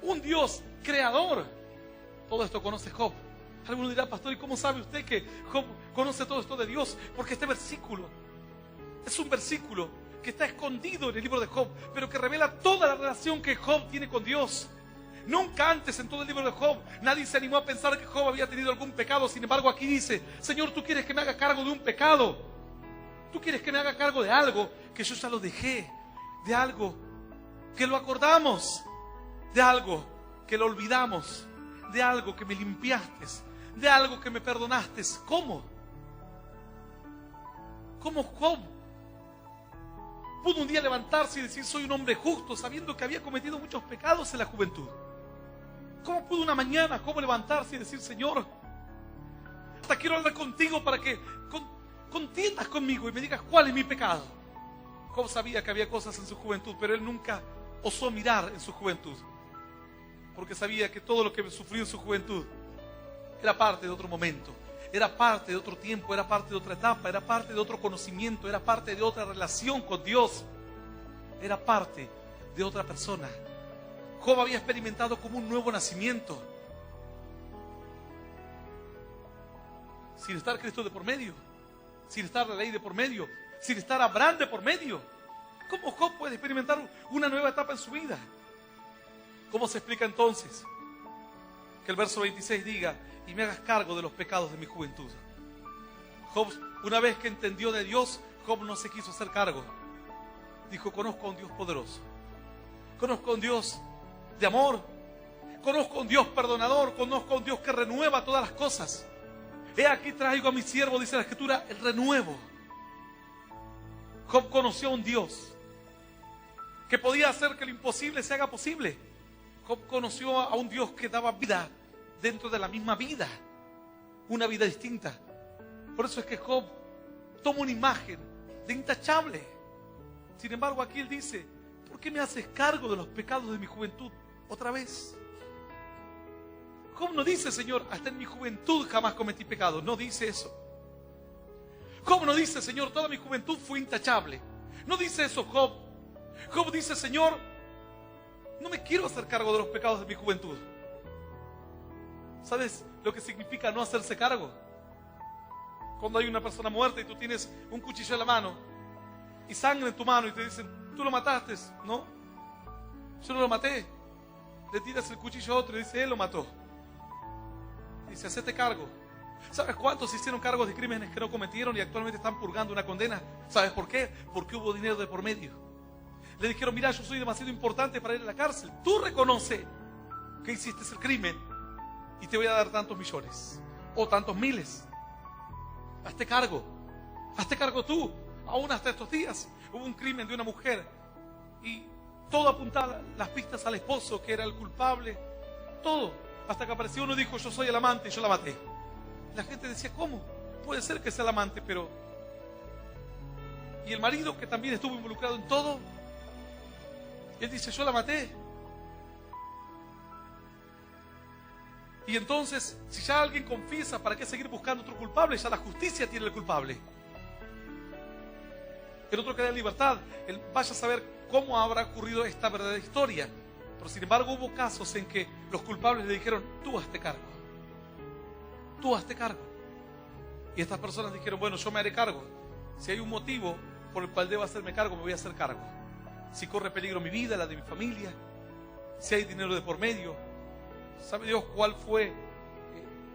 un Dios creador. Todo esto conoce Job. Alguno dirá: pastor, ¿y cómo sabe usted que Job conoce todo esto de Dios? Porque este versículo es un versículo que está escondido en el libro de Job, pero que revela toda la relación que Job tiene con Dios. Nunca antes en todo el libro de Job nadie se animó a pensar que Job había tenido algún pecado. Sin embargo, aquí dice: Señor, tú quieres que me haga cargo de un pecado. Tú quieres que me haga cargo de algo que yo ya lo dejé, de algo que lo acordamos, de algo que lo olvidamos, de algo que me limpiaste, de algo que me perdonaste. ¿Cómo? ¿Cómo Job pudo un día levantarse y decir: soy un hombre justo, sabiendo que había cometido muchos pecados en la juventud? ¿Cómo pudo una mañana Job levantarse y decir: Señor, hasta quiero hablar contigo para que contiendas conmigo y me digas cuál es mi pecado? Job sabía que había cosas en su juventud, pero él nunca osó mirar en su juventud, porque sabía que todo lo que sufrió en su juventud era parte de otro momento, era parte de otro tiempo, era parte de otra etapa, era parte de otro conocimiento, era parte de otra relación con Dios, era parte de otra persona. Job había experimentado como un nuevo nacimiento, sin estar Cristo de por medio, sin estar la ley de por medio, sin estar Abraham de por medio. ¿Cómo Job puede experimentar una nueva etapa en su vida? ¿Cómo se explica entonces que el verso 26 diga: y me hagas cargo de los pecados de mi juventud? Job, una vez que entendió de Dios, Job no se quiso hacer cargo. Dijo: conozco a un Dios poderoso, conozco a un Dios de amor, conozco a un Dios perdonador, conozco a un Dios que renueva todas las cosas. He aquí traigo a mi siervo, dice la Escritura, el renuevo. Job conoció a un Dios que podía hacer que lo imposible se haga posible. Job conoció a un Dios que daba vida dentro de la misma vida, una vida distinta. Por eso es que Job toma una imagen de intachable. Sin embargo, aquí él dice: ¿por qué me haces cargo de los pecados de mi juventud otra vez? Job no dice: Señor, hasta en mi juventud jamás cometí pecado. No dice eso. Job no dice: Señor, toda mi juventud fue intachable. No dice eso Job. Job dice: Señor, no me quiero hacer cargo de los pecados de mi juventud. ¿Sabes lo que significa no hacerse cargo? Cuando hay una persona muerta y tú tienes un cuchillo en la mano y sangre en tu mano y te dicen: tú lo mataste. No, yo no lo maté. Le tiras el cuchillo a otro y dice: él lo mató. Dice: hacete cargo. ¿Sabes cuántos hicieron cargos de crímenes que no cometieron y actualmente están purgando una condena? ¿Sabes por qué? Porque hubo dinero de por medio. Le dijeron: mira, yo soy demasiado importante para ir a la cárcel. Tú reconoce que hiciste el crimen y te voy a dar tantos millones o tantos miles. Hazte cargo. Hazte cargo tú. Aún hasta estos días hubo un crimen de una mujer y todo apuntaba las pistas al esposo, que era el culpable. Todo. Hasta que apareció uno y dijo: yo soy el amante y yo la maté. La gente decía: ¿cómo? Puede ser que sea el amante, pero... Y el marido, que también estuvo involucrado en todo, él dice: yo la maté. Y entonces, si ya alguien confiesa, ¿para qué seguir buscando otro culpable? Ya la justicia tiene el culpable. El otro queda en libertad. Él vaya a saber cómo habrá ocurrido esta verdadera historia. Pero sin embargo hubo casos en que los culpables le dijeron, tú hazte cargo. Tú hazte cargo. Y estas personas dijeron, bueno, yo me haré cargo. Si hay un motivo por el cual debo hacerme cargo, me voy a hacer cargo. Si corre peligro mi vida, la de mi familia, si hay dinero de por medio. ¿Sabe Dios cuál fue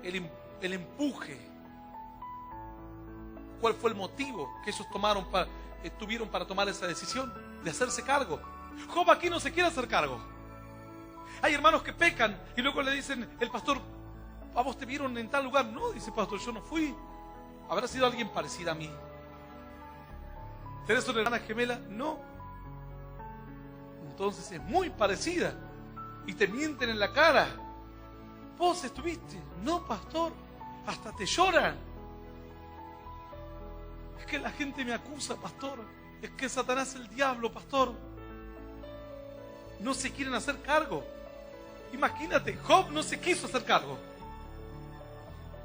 el empuje? ¿Cuál fue el motivo que ellos tuvieron para tomar esa decisión de hacerse cargo? Job aquí no se quiere hacer cargo. Hay hermanos que pecan y luego le dicen, el pastor, ¿a vos te vieron en tal lugar? No, dice pastor, yo no fui. ¿Habrá sido alguien parecido a mí? ¿Tenés una hermana gemela? No. Entonces es muy parecida y te mienten en la cara. ¿Vos estuviste? No, pastor, hasta te lloran. Es que la gente me acusa, pastor. Es que Satanás es el diablo, pastor. No se quieren hacer cargo. Imagínate, Job no se quiso hacer cargo.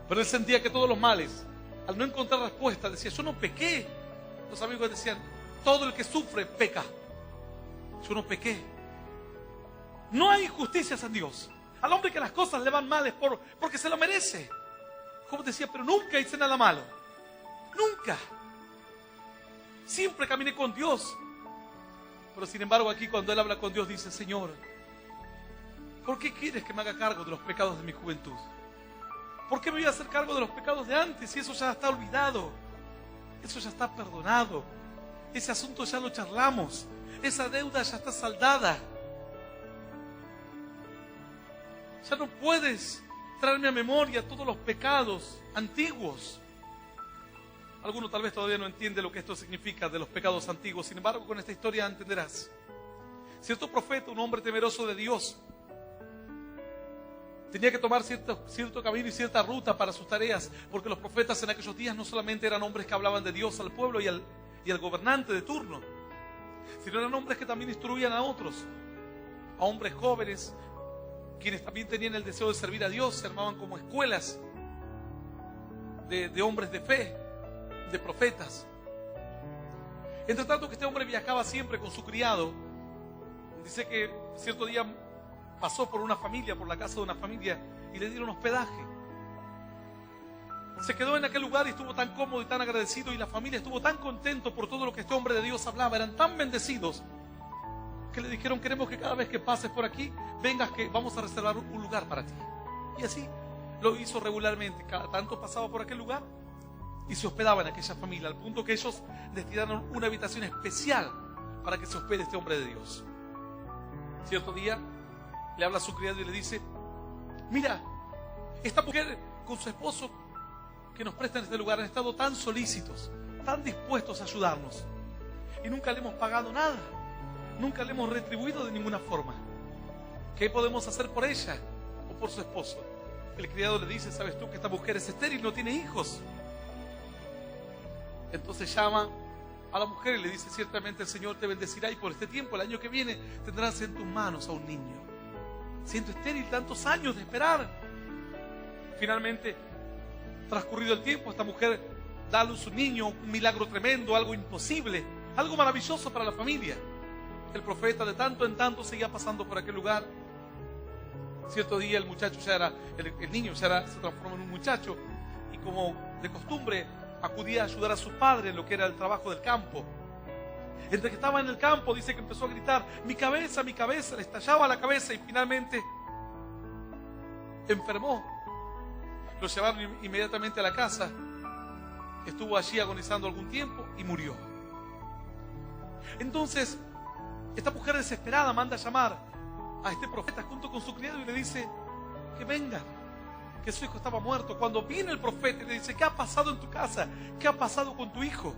Pero él sentía que todos los males, al no encontrar respuesta, decía, yo no pequé. Los amigos decían, todo el que sufre peca. Yo no pequé. No hay injusticias en Dios. Al hombre que las cosas le van mal es porque se lo merece. Job decía, pero nunca hice nada malo. Nunca. Siempre caminé con Dios. Pero sin embargo aquí cuando él habla con Dios dice, Señor, ¿por qué quieres que me haga cargo de los pecados de mi juventud? ¿Por qué me voy a hacer cargo de los pecados de antes? Si eso ya está olvidado. Eso ya está perdonado. Ese asunto ya lo charlamos. Esa deuda ya está saldada. Ya no puedes traerme a memoria todos los pecados antiguos. Alguno tal vez todavía no entiende lo que esto significa de los pecados antiguos. Sin embargo, con esta historia entenderás. Cierto profeta, un hombre temeroso de Dios, tenía que tomar cierto camino y cierta ruta para sus tareas, porque los profetas en aquellos días no solamente eran hombres que hablaban de Dios al pueblo y al gobernante de turno, sino eran hombres que también instruían a otros, a hombres jóvenes, quienes también tenían el deseo de servir a Dios. Se armaban como escuelas de hombres de fe, de profetas. Entre tanto que este hombre viajaba siempre con su criado, dice que cierto día pasó por la casa de una familia y le dieron hospedaje. Se quedó en aquel lugar y estuvo tan cómodo y tan agradecido, y la familia estuvo tan contento por todo lo que este hombre de Dios hablaba, eran tan bendecidos que le dijeron, queremos que cada vez que pases por aquí vengas, que vamos a reservar un lugar para ti. Y así lo hizo regularmente, cada tanto pasaba por aquel lugar y se hospedaba en aquella familia, al punto que ellos destinaron una habitación especial para que se hospede este hombre de Dios. Cierto día le habla a su criado y le dice, mira, esta mujer con su esposo que nos prestan este lugar han estado tan solícitos, tan dispuestos a ayudarnos, y nunca le hemos pagado nada, nunca le hemos retribuido de ninguna forma. ¿Qué podemos hacer por ella o por su esposo? El criado le dice, ¿sabes tú que esta mujer es estéril, no tiene hijos? Entonces llama a la mujer y le dice, ciertamente el Señor te bendecirá y por este tiempo, el año que viene, tendrás en tus manos a un niño. Siendo estéril tantos años de esperar. Finalmente, transcurrido el tiempo, esta mujer da a luz un niño, un milagro tremendo, algo imposible, algo maravilloso para la familia. El profeta de tanto en tanto seguía pasando por aquel lugar. Cierto día el niño se transformó en un muchacho, y como de costumbre acudía a ayudar a su padre en lo que era el trabajo del campo. Entre que estaba en el campo, dice que empezó a gritar, mi cabeza, le estallaba la cabeza y finalmente enfermó. Lo llevaron inmediatamente a la casa, estuvo allí agonizando algún tiempo y murió. Entonces, esta mujer desesperada manda a llamar a este profeta junto con su criado y le dice que venga, que su hijo estaba muerto. Cuando viene el profeta y le dice, ¿qué ha pasado en tu casa? ¿Qué ha pasado con tu hijo?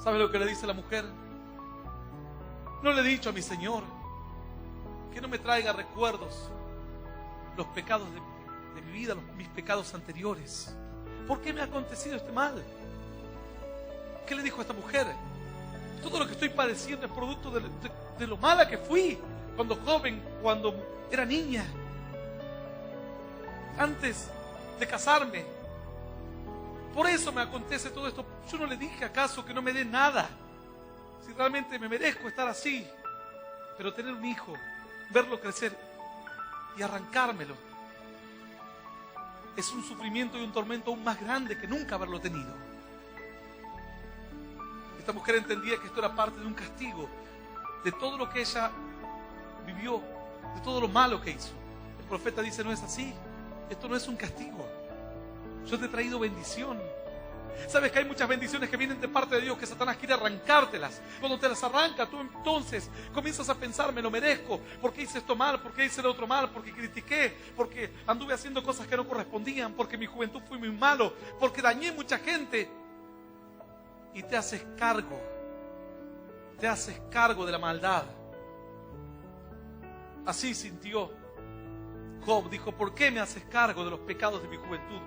¿Sabe lo que le dice la mujer? No le he dicho a mi Señor que no me traiga recuerdos los pecados de mi vida, mis pecados anteriores. ¿Por qué me ha acontecido este mal? ¿Qué le dijo a esta mujer? Todo lo que estoy padeciendo es producto de lo mala que fui cuando joven, cuando era niña, antes de casarme. Por eso me acontece todo esto. Yo no le dije acaso que no me dé nada, si realmente me merezco estar así. Pero tener un hijo, verlo crecer y arrancármelo, es un sufrimiento y un tormento aún más grande que nunca haberlo tenido. Esta mujer entendía que esto era parte de un castigo, de todo lo que ella vivió, de todo lo malo que hizo. El profeta dice: no es así, esto no es un castigo, yo te he traído bendición. Sabes que hay muchas bendiciones que vienen de parte de Dios que Satanás quiere arrancártelas. Cuando te las arranca, tú entonces comienzas a pensar: me lo merezco, porque hice esto mal, porque hice lo otro mal, porque critiqué, porque anduve haciendo cosas que no correspondían, porque mi juventud fue muy malo, porque dañé mucha gente. Y te haces cargo de la maldad. Así sintió Job. Dijo: ¿por qué me haces cargo de los pecados de mi juventud?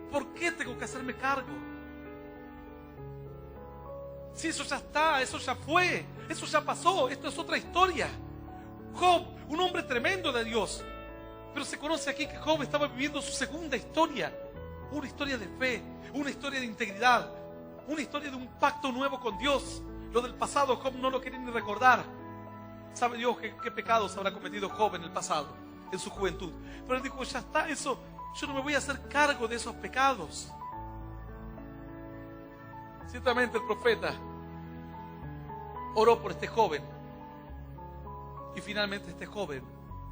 ¿Por qué tengo que hacerme cargo? Si eso ya está, eso ya fue, eso ya pasó, esto es otra historia. Job, un hombre tremendo de Dios, pero se conoce aquí que Job estaba viviendo su segunda historia, una historia de fe, una historia de integridad, una historia de un pacto nuevo con Dios. Lo del pasado Job no lo quería ni recordar. Sabe Dios qué pecados habrá cometido Job en el pasado, en su juventud. Pero él dijo: ya está, eso, yo no me voy a hacer cargo de esos pecados. Ciertamente el profeta oró por este joven y finalmente este joven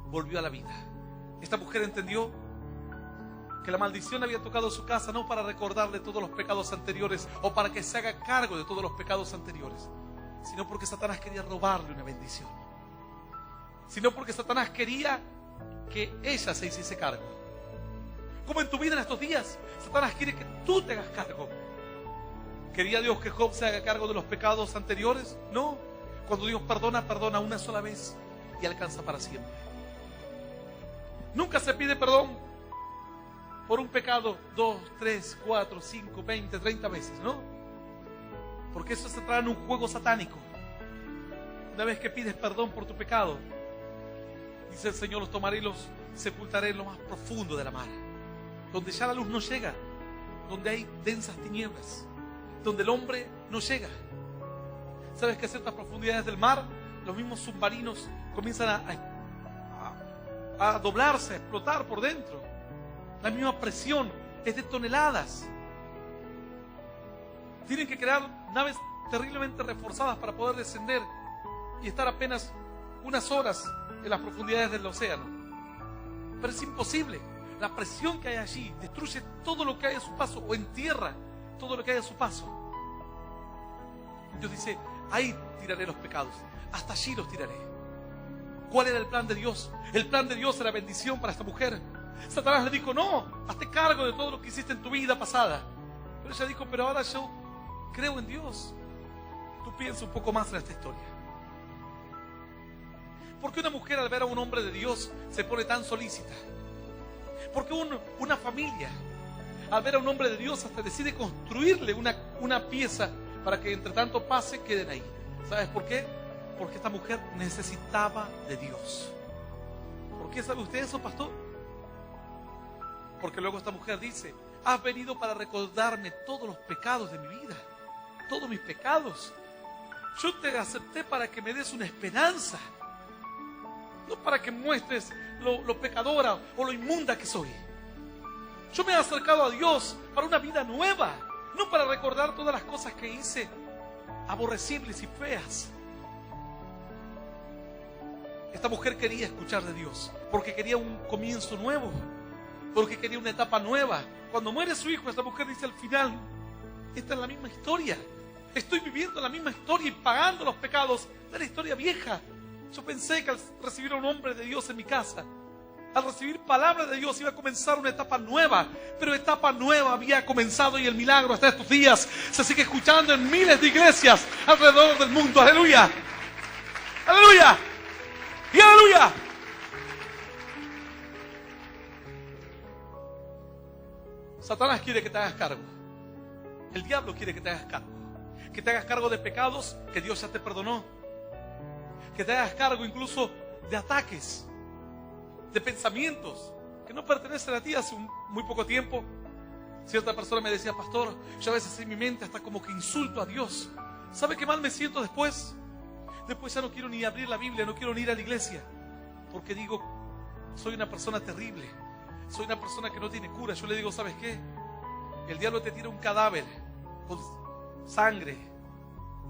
volvió a la vida. Esta mujer entendió que la maldición había tocado su casa no para recordarle todos los pecados anteriores o para que se haga cargo de todos los pecados anteriores, sino porque Satanás quería robarle una bendición, sino porque Satanás quería que ella se hiciese cargo. Como en tu vida en estos días, Satanás quiere que tú te hagas cargo. ¿Quería Dios que Job se haga cargo de los pecados anteriores? No. Cuando Dios perdona, perdona una sola vez y alcanza para siempre. Nunca se pide perdón por un pecado 2, 3, 4, 5, 20, 30 veces, ¿no? Porque eso se trae en un juego satánico. Una vez que pides perdón por tu pecado, dice el Señor: los tomaré y los sepultaré en lo más profundo de la mar, donde ya la luz no llega, donde hay densas tinieblas, donde el hombre no llega. ¿Sabes que a ciertas profundidades del mar los mismos submarinos comienzan a doblarse, a explotar por dentro? La misma presión es de toneladas. Tienen que crear naves terriblemente reforzadas para poder descender y estar apenas unas horas en las profundidades del océano. Pero es imposible. La presión que hay allí destruye todo lo que hay a su paso, o entierra todo lo que hay a su paso. Dios dice: ahí tiraré los pecados, hasta allí los tiraré. ¿Cuál era el plan de Dios? El plan de Dios era bendición para esta mujer. Satanás le dijo: no, hazte cargo de todo lo que hiciste en tu vida pasada. Pero ella dijo: pero ahora yo creo en Dios. Tú piensa un poco más en esta historia. ¿Por qué una mujer al ver a un hombre de Dios se pone tan solícita? ¿Por qué una familia al ver a un hombre de Dios hasta decide construirle una pieza para que entre tanto pase, queden ahí? ¿Sabes por qué? Porque esta mujer necesitaba de Dios. ¿Por qué sabe usted eso, pastor? Porque luego esta mujer dice: has venido para recordarme todos los pecados de mi vida, todos mis pecados. Yo te acepté para que me des una esperanza, no para que muestres lo pecadora o lo inmunda que soy. Yo me he acercado a Dios para una vida nueva, no para recordar todas las cosas que hice aborrecibles y feas. Esta mujer quería escuchar de Dios porque quería un comienzo nuevo, porque quería una etapa nueva. Cuando muere su hijo, esta mujer dice al final: esta es la misma historia, estoy viviendo la misma historia y pagando los pecados de la historia vieja. Yo pensé que al recibir a un hombre de Dios en mi casa, al recibir palabra de Dios, iba a comenzar una etapa nueva, pero etapa nueva había comenzado y el milagro hasta estos días se sigue escuchando en miles de iglesias alrededor del mundo. ¡Aleluya! ¡Aleluya! ¡Y aleluya! Satanás quiere que te hagas cargo. El diablo quiere que te hagas cargo. Que te hagas cargo de pecados que Dios ya te perdonó. Que te hagas cargo incluso de ataques, de pensamientos que no pertenecen a ti. Hace muy poco tiempo, cierta persona me decía: pastor, yo a veces en mi mente hasta como que insulto a Dios. ¿Sabe qué mal me siento después? Después ya no quiero ni abrir la Biblia, no quiero ni ir a la iglesia, porque digo, soy una persona terrible, soy una persona que no tiene cura. Yo le digo, ¿sabes qué? El diablo te tira un cadáver con sangre,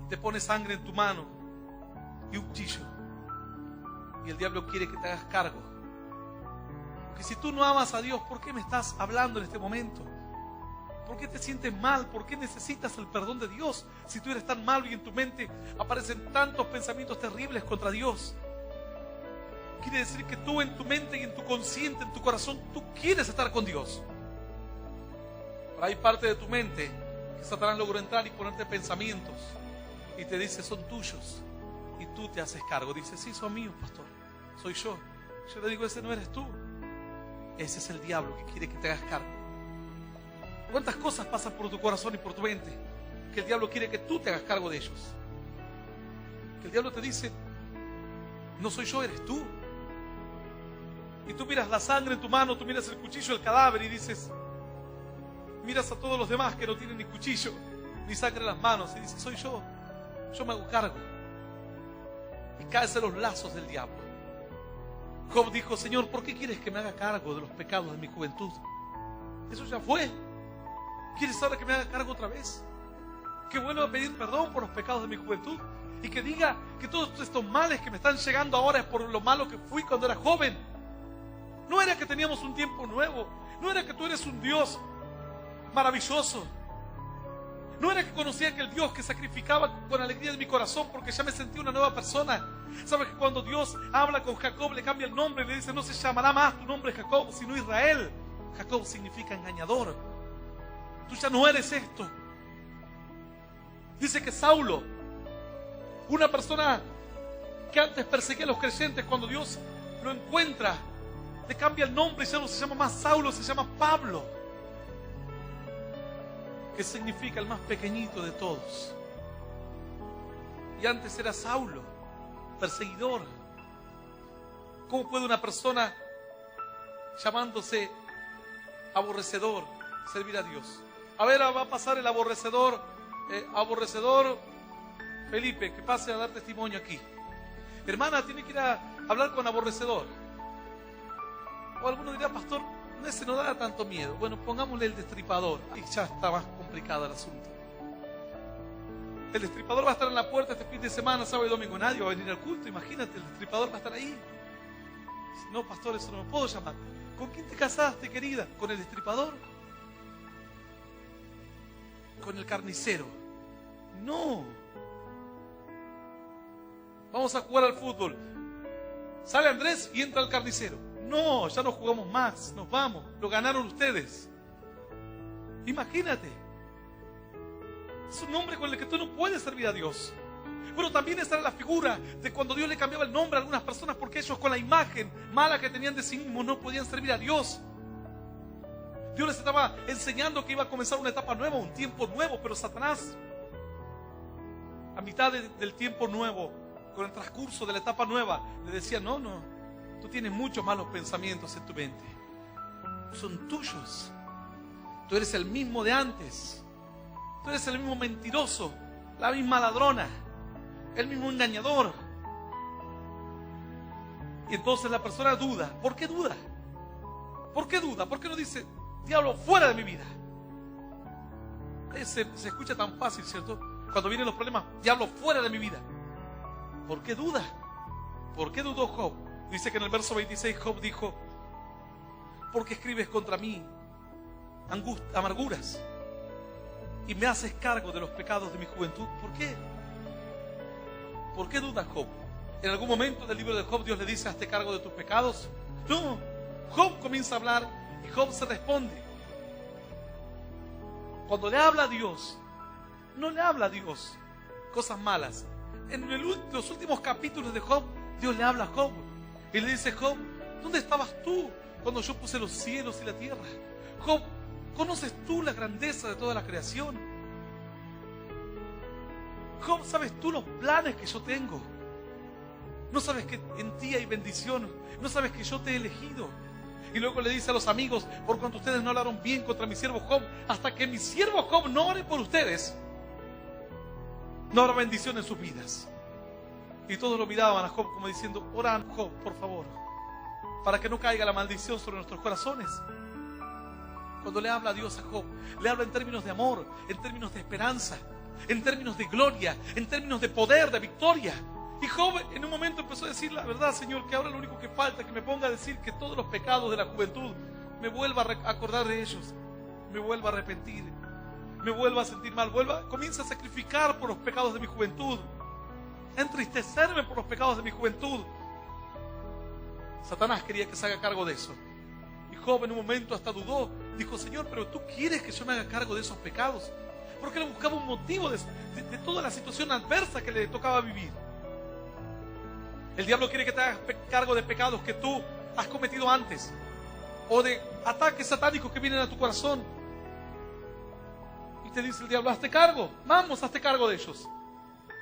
y te pone sangre en tu mano y un cuchillo, y el diablo quiere que te hagas cargo. Porque si tú no amas a Dios, ¿por qué me estás hablando en este momento? ¿Por qué te sientes mal? ¿Por qué necesitas el perdón de Dios? Si tú eres tan malo y en tu mente aparecen tantos pensamientos terribles contra Dios. Quiere decir que tú en tu mente y en tu consciente, en tu corazón, tú quieres estar con Dios. Pero hay parte de tu mente que Satanás logró entrar y ponerte pensamientos y te dice, son tuyos. Y tú te haces cargo. Dices, sí, son míos, pastor. Soy yo. Yo le digo, ese no eres tú. Ese es el diablo que quiere que te hagas cargo. ¿Cuántas cosas pasan por tu corazón y por tu mente que el diablo quiere que tú te hagas cargo de ellos? Que el diablo te dice, no soy yo, eres tú. Y tú miras la sangre en tu mano, tú miras el cuchillo, el cadáver y dices, miras a todos los demás que no tienen ni cuchillo ni sangre en las manos y dices, soy yo me hago cargo. Y caes en los lazos del diablo. Job dijo, Señor, ¿por qué quieres que me haga cargo de los pecados de mi juventud? Eso ya fue. ¿Quieres ahora que me haga cargo otra vez? Que vuelva a pedir perdón por los pecados de mi juventud y que diga que todos estos males que me están llegando ahora es por lo malo que fui cuando era joven. No era que teníamos un tiempo nuevo, no era que tú eres un Dios maravilloso, no era que conocía aquel Dios que sacrificaba con alegría de mi corazón porque ya me sentí una nueva persona. ¿Sabes que cuando Dios habla con Jacob le cambia el nombre y le dice, no se llamará más tu nombre Jacob sino Israel? Jacob significa engañador. Tú ya no eres esto. Dice que Saulo, una persona que antes perseguía a los creyentes, cuando Dios lo encuentra, le cambia el nombre y ya no se llama más Saulo, se llama Pablo, que significa el más pequeñito de todos. Y antes era Saulo, perseguidor. ¿Cómo puede una persona llamándose aborrecedor servir a Dios? A ver, va a pasar el aborrecedor Felipe, que pase a dar testimonio aquí. Hermana, tiene que ir a hablar con aborrecedor. O alguno dirá, pastor, ese no da tanto miedo. Bueno, pongámosle el destripador. Y ya está más complicado el asunto. El destripador va a estar en la puerta este fin de semana, sábado y domingo. Nadie va a venir al culto, imagínate, el destripador va a estar ahí. Dice, no, pastor, eso no me puedo llamar. ¿Con quién te casaste, querida? ¿Con el destripador? ¿Con el carnicero? No. Vamos a jugar al fútbol. Sale Andrés y entra el carnicero. No, ya no jugamos más, nos vamos. Lo ganaron ustedes. Imagínate. Es un nombre con el que tú no puedes servir a Dios. Pero también esa era la figura de cuando Dios le cambiaba el nombre a algunas personas porque ellos con la imagen mala que tenían de sí mismos no podían servir a Dios. Dios les estaba enseñando que iba a comenzar una etapa nueva, un tiempo nuevo, pero Satanás, a mitad del tiempo nuevo, con el transcurso de la etapa nueva, le decía, no, tú tienes muchos malos pensamientos en tu mente. Son tuyos. Tú eres el mismo de antes. Tú eres el mismo mentiroso, la misma ladrona, el mismo engañador. Y entonces la persona duda. ¿Por qué duda? ¿Por qué duda? ¿Por qué no dice, diablo, fuera de mi vida? Se escucha tan fácil, ¿cierto? Cuando vienen los problemas, diablo, fuera de mi vida. ¿Por qué duda? ¿Por qué dudó Job? Dice que en el verso 26 Job dijo, ¿por qué escribes contra mí amarguras y me haces cargo de los pecados de mi juventud? ¿Por qué? ¿Por qué duda Job? ¿En algún momento del libro de Job Dios le dice, hazte cargo de tus pecados? No, Job comienza a hablar y Job se responde. Cuando le habla a Dios, no le habla a Dios cosas malas. En los últimos capítulos de Job, Dios le habla a Job y le dice, Job, ¿dónde estabas tú cuando yo puse los cielos y la tierra? Job, ¿conoces tú la grandeza de toda la creación? Job, ¿sabes tú los planes que yo tengo? ¿No sabes que en ti hay bendición? ¿No sabes que yo te he elegido? Y luego le dice a los amigos, por cuanto ustedes no hablaron bien contra mi siervo Job, hasta que mi siervo Job no ore por ustedes, no habrá bendición en sus vidas. Y todos lo miraban a Job como diciendo: ora, Job, por favor, para que no caiga la maldición sobre nuestros corazones. Cuando le habla a Dios a Job, le habla en términos de amor, en términos de esperanza, en términos de gloria, en términos de poder, de victoria. Y Job en un momento empezó a decir: la verdad, Señor, que ahora lo único que falta es que me ponga a decir que todos los pecados de la juventud me vuelva a acordar de ellos, me vuelva a arrepentir, me vuelva a sentir mal, comienza a sacrificar por los pecados de mi juventud, a entristecerme por los pecados de mi juventud. Satanás quería que se haga cargo de eso. Y Job en un momento hasta dudó, dijo: Señor, pero tú quieres que yo me haga cargo de esos pecados, porque él buscaba un motivo de toda la situación adversa que le tocaba vivir. El diablo quiere que te hagas cargo de pecados que tú has cometido antes, o de ataques satánicos que vienen a tu corazón. Y te dice el diablo: hazte cargo, vamos, hazte cargo de ellos.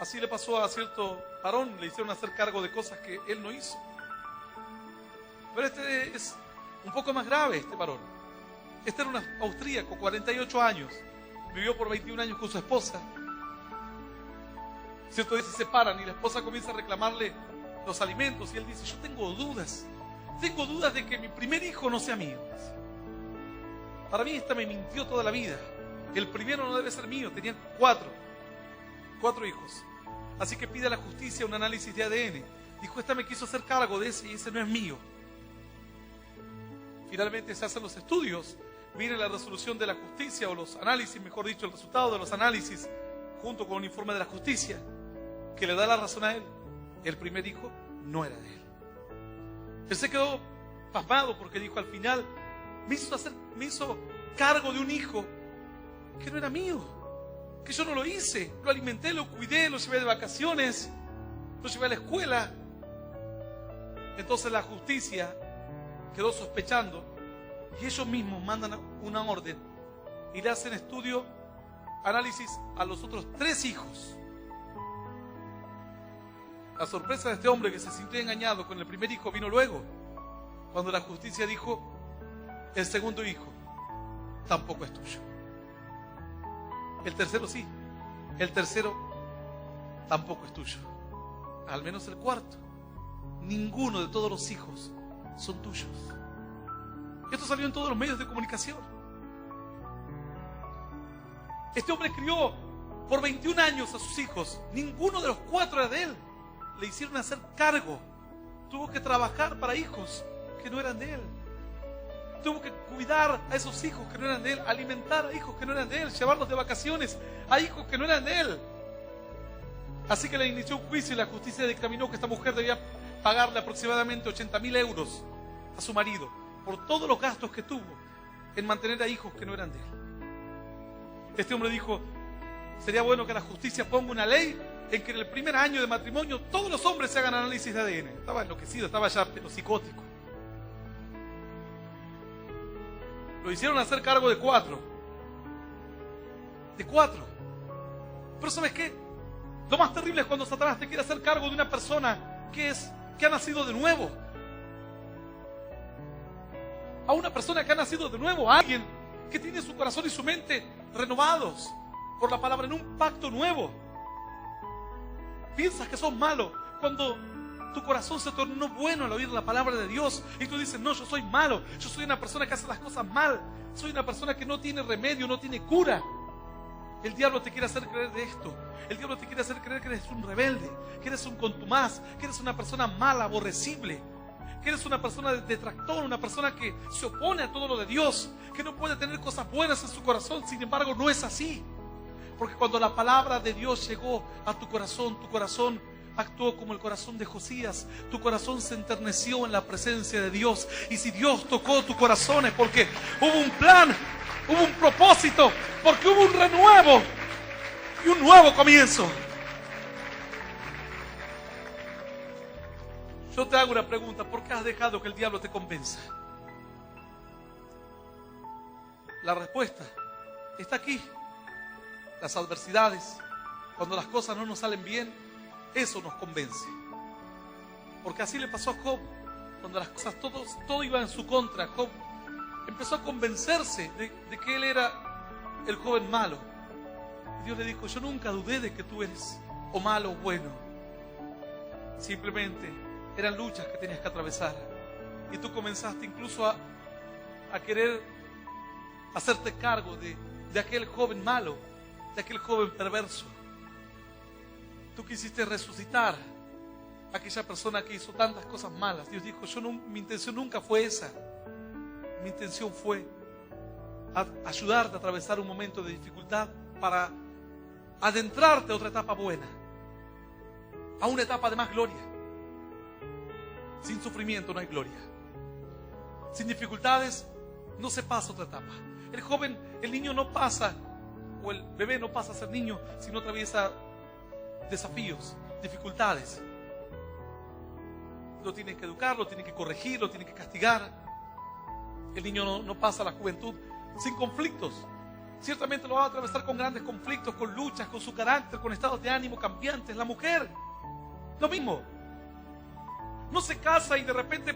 Así le pasó a cierto varón, le hicieron hacer cargo de cosas que él no hizo. Pero este es un poco más grave, este varón. Este era un austríaco, 48 años, vivió por 21 años con su esposa. Cierto día se separan y la esposa comienza a reclamarle los alimentos y él dice: yo tengo dudas de que mi primer hijo no sea mío. Para mí esta me mintió toda la vida, el primero no debe ser mío. Tenían cuatro hijos, así que pide a la justicia un análisis de ADN. Dijo: esta me quiso hacer cargo de ese y ese no es mío. Finalmente se hacen los estudios, viene la resolución de la justicia, o los análisis, mejor dicho, el resultado de los análisis, junto con un informe de la justicia, que le da la razón a él. El primer hijo no era de él. Él se quedó pasmado porque dijo: al final me hizo cargo de un hijo que no era mío, que yo no lo hice. Lo alimenté, lo cuidé, lo llevé de vacaciones, lo llevé a la escuela. Entonces la justicia quedó sospechando y ellos mismos mandan una orden y le hacen análisis a los otros 3 hijos. La sorpresa de este hombre, que se sintió engañado con el primer hijo, vino luego, cuando la justicia dijo: el segundo hijo tampoco es tuyo. El tercero sí, el tercero tampoco es tuyo. Al menos el cuarto. Ninguno de todos los hijos son tuyos. Esto salió en todos los medios de comunicación. Este hombre crió por 21 años a sus hijos. Ninguno de los 4 era de él. Le hicieron hacer cargo. Tuvo que trabajar para hijos que no eran de él. Tuvo que cuidar a esos hijos que no eran de él, alimentar a hijos que no eran de él, llevarlos de vacaciones a hijos que no eran de él. Así que le inició un juicio y la justicia dictaminó que esta mujer debía pagarle aproximadamente 80.000 euros a su marido por todos los gastos que tuvo en mantener a hijos que no eran de él. Este hombre dijo: sería bueno que la justicia ponga una ley en que en el primer año de matrimonio todos los hombres se hagan análisis de ADN. Estaba enloquecido, estaba ya pero psicótico. Lo hicieron hacer cargo de 4. Pero ¿sabes qué? Lo más terrible es cuando Satanás te quiere hacer cargo de una persona que ha nacido de nuevo. A una persona que ha nacido de nuevo, a alguien que tiene su corazón y su mente renovados por la palabra, en un pacto nuevo. Piensas que sos malo cuando tu corazón se tornó bueno al oír la palabra de Dios y tú dices: no, yo soy malo, yo soy una persona que hace las cosas mal, soy una persona que no tiene remedio, no tiene cura. El diablo te quiere hacer creer de esto. El diablo te quiere hacer creer que eres un rebelde, que eres un contumaz, que eres una persona mala, aborrecible, que eres una persona detractor, una persona que se opone a todo lo de Dios, que no puede tener cosas buenas en su corazón. Sin embargo, no es así, porque cuando la palabra de Dios llegó a tu corazón actuó como el corazón de Josías. Tu corazón se enterneció en la presencia de Dios. Y si Dios tocó tu corazón es porque hubo un plan, hubo un propósito, porque hubo un renuevo y un nuevo comienzo. Yo te hago una pregunta: ¿por qué has dejado que el diablo te convenza? La respuesta está aquí. Las adversidades, cuando las cosas no nos salen bien, eso nos convence. Porque así le pasó a Job. Cuando las cosas, todo iba en su contra, Job empezó a convencerse de que él era el joven malo. Y Dios le dijo: yo nunca dudé de que tú eres o malo o bueno. Simplemente eran luchas que tenías que atravesar. Y tú comenzaste incluso a querer hacerte cargo de aquel joven malo, de aquel joven perverso. Tú quisiste resucitar a aquella persona que hizo tantas cosas malas. Dios dijo, mi intención nunca fue esa. Mi intención fue ayudarte a atravesar un momento de dificultad para adentrarte a otra etapa buena, a una etapa de más gloria. Sin sufrimiento no hay gloria. Sin dificultades no se pasa otra etapa. El niño no pasa, o el bebé no pasa a ser niño, sino atraviesa desafíos, dificultades. Lo tienen que educar, lo tienen que corregir, lo tienen que castigar. El niño no pasa a la juventud sin conflictos. Ciertamente lo va a atravesar con grandes conflictos, con luchas, con su carácter, con estados de ánimo cambiantes. La mujer, lo mismo. No se casa y de repente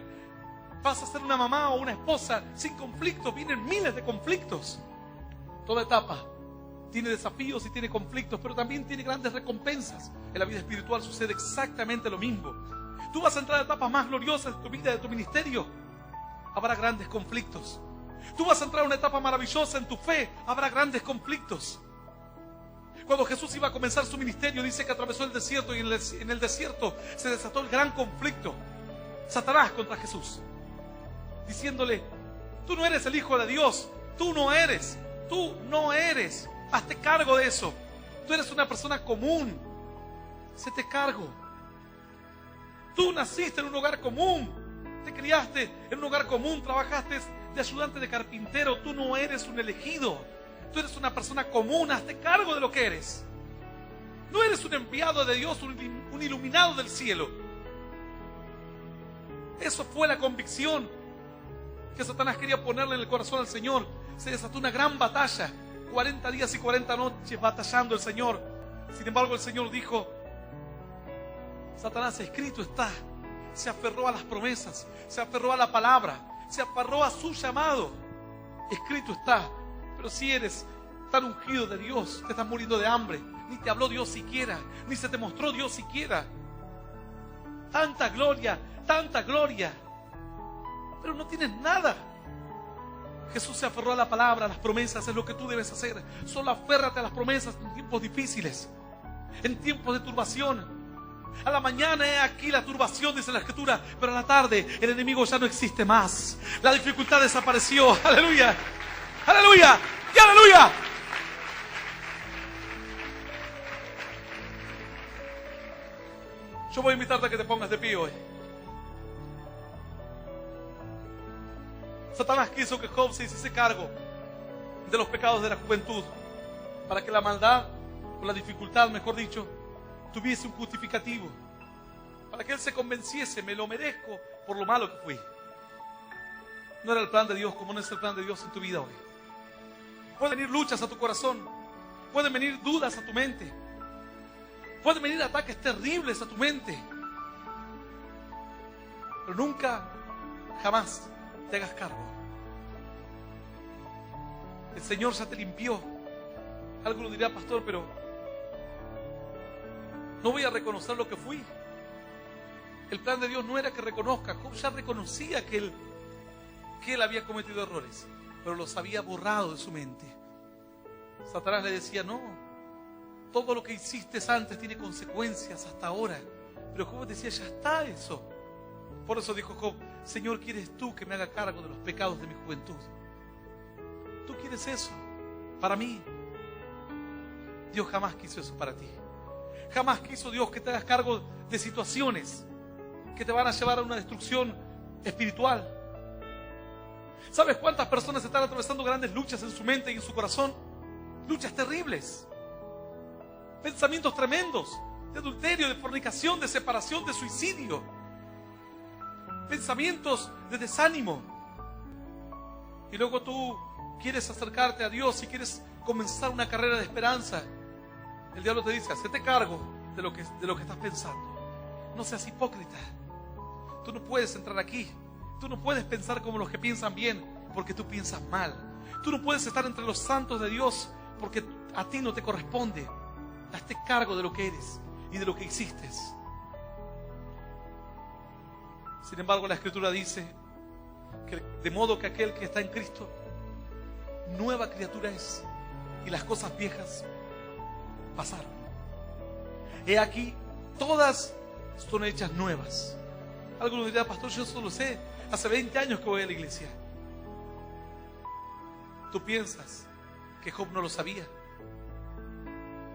pasa a ser una mamá o una esposa sin conflictos. Vienen miles de conflictos. Toda etapa tiene desafíos y tiene conflictos, pero también tiene grandes recompensas. En la vida espiritual sucede exactamente lo mismo. Tú vas a entrar a etapas más gloriosas de tu vida, de tu ministerio. Habrá grandes conflictos. Tú vas a entrar a una etapa maravillosa en tu fe. Habrá grandes conflictos. Cuando Jesús iba a comenzar su ministerio, dice que atravesó el desierto y en el desierto se desató el gran conflicto. Satanás contra Jesús, diciéndole, tú no eres el Hijo de Dios, tú no eres, hazte cargo de eso. Tú eres una persona común, hazte cargo. Tú naciste en un hogar común, te criaste en un hogar común, trabajaste de ayudante de carpintero, tú no eres un elegido. Tú eres una persona común, hazte cargo de lo que eres. No eres un enviado de Dios, un iluminado del cielo. Eso fue la convicción que Satanás quería ponerle en el corazón al Señor. Se desató una gran batalla, 40 días y 40 noches batallando el Señor. Sin embargo, el Señor dijo, Satanás, escrito está. Se aferró a las promesas, se aferró a la palabra, se aferró a su llamado. Escrito está. Pero si eres tan ungido de Dios, te estás muriendo de hambre, ni te habló Dios siquiera, ni se te mostró Dios siquiera. Tanta gloria, pero no tienes nada. Jesús se aferró a la palabra, a las promesas. Es lo que tú debes hacer. Solo aférrate a las promesas en tiempos difíciles, en tiempos de turbación. A la mañana es aquí la turbación, dice la Escritura, pero a la tarde el enemigo ya no existe más. La dificultad desapareció. Aleluya. ¡Aleluya! ¡Y aleluya! Yo voy a invitarte a que te pongas de pie hoy. Satanás quiso que Job se hiciese cargo de los pecados de la juventud, para que la maldad, o la dificultad, mejor dicho, tuviese un justificativo, para que él se convenciese, me lo merezco por lo malo que fui. No era el plan de Dios, como no es el plan de Dios en tu vida hoy. Pueden venir luchas a tu corazón, pueden venir dudas a tu mente, pueden venir ataques terribles a tu mente, pero nunca, jamás te hagas cargo. El Señor ya te limpió. Alguno dirá, pastor, pero no voy a reconocer lo que fui. El plan de Dios no era que reconozca. Job ya reconocía que él había cometido errores, pero los había borrado de su mente. Satanás le decía, no, todo lo que hiciste antes tiene consecuencias hasta ahora. Pero Job decía, ya está eso. Por eso dijo Job, Señor, ¿quieres tú que me haga cargo de los pecados de mi juventud? ¿Tú quieres eso para mí? Dios jamás quiso eso para ti. Jamás quiso Dios que te hagas cargo de situaciones que te van a llevar a una destrucción espiritual. ¿Sabes cuántas personas están atravesando grandes luchas en su mente y en su corazón? Luchas terribles. Pensamientos tremendos de adulterio, de fornicación, de separación, de suicidio. Pensamientos de desánimo. Y luego tú quieres acercarte a Dios y quieres comenzar una carrera de esperanza. El diablo te dice, hacete cargo de lo que estás pensando. No seas hipócrita. Tú no puedes entrar aquí. Tú no puedes pensar como los que piensan bien, porque tú piensas mal. Tú no puedes estar entre los santos de Dios, porque a ti no te corresponde. Hazte cargo de lo que eres y de lo que hiciste. Sin embargo, la Escritura dice que de modo que aquel que está en Cristo, nueva criatura es, y las cosas viejas pasaron. He aquí, todas son hechas nuevas. Algunos dirán, pastor, yo solo sé, hace 20 años que voy a la iglesia. ¿Tú piensas que Job no lo sabía?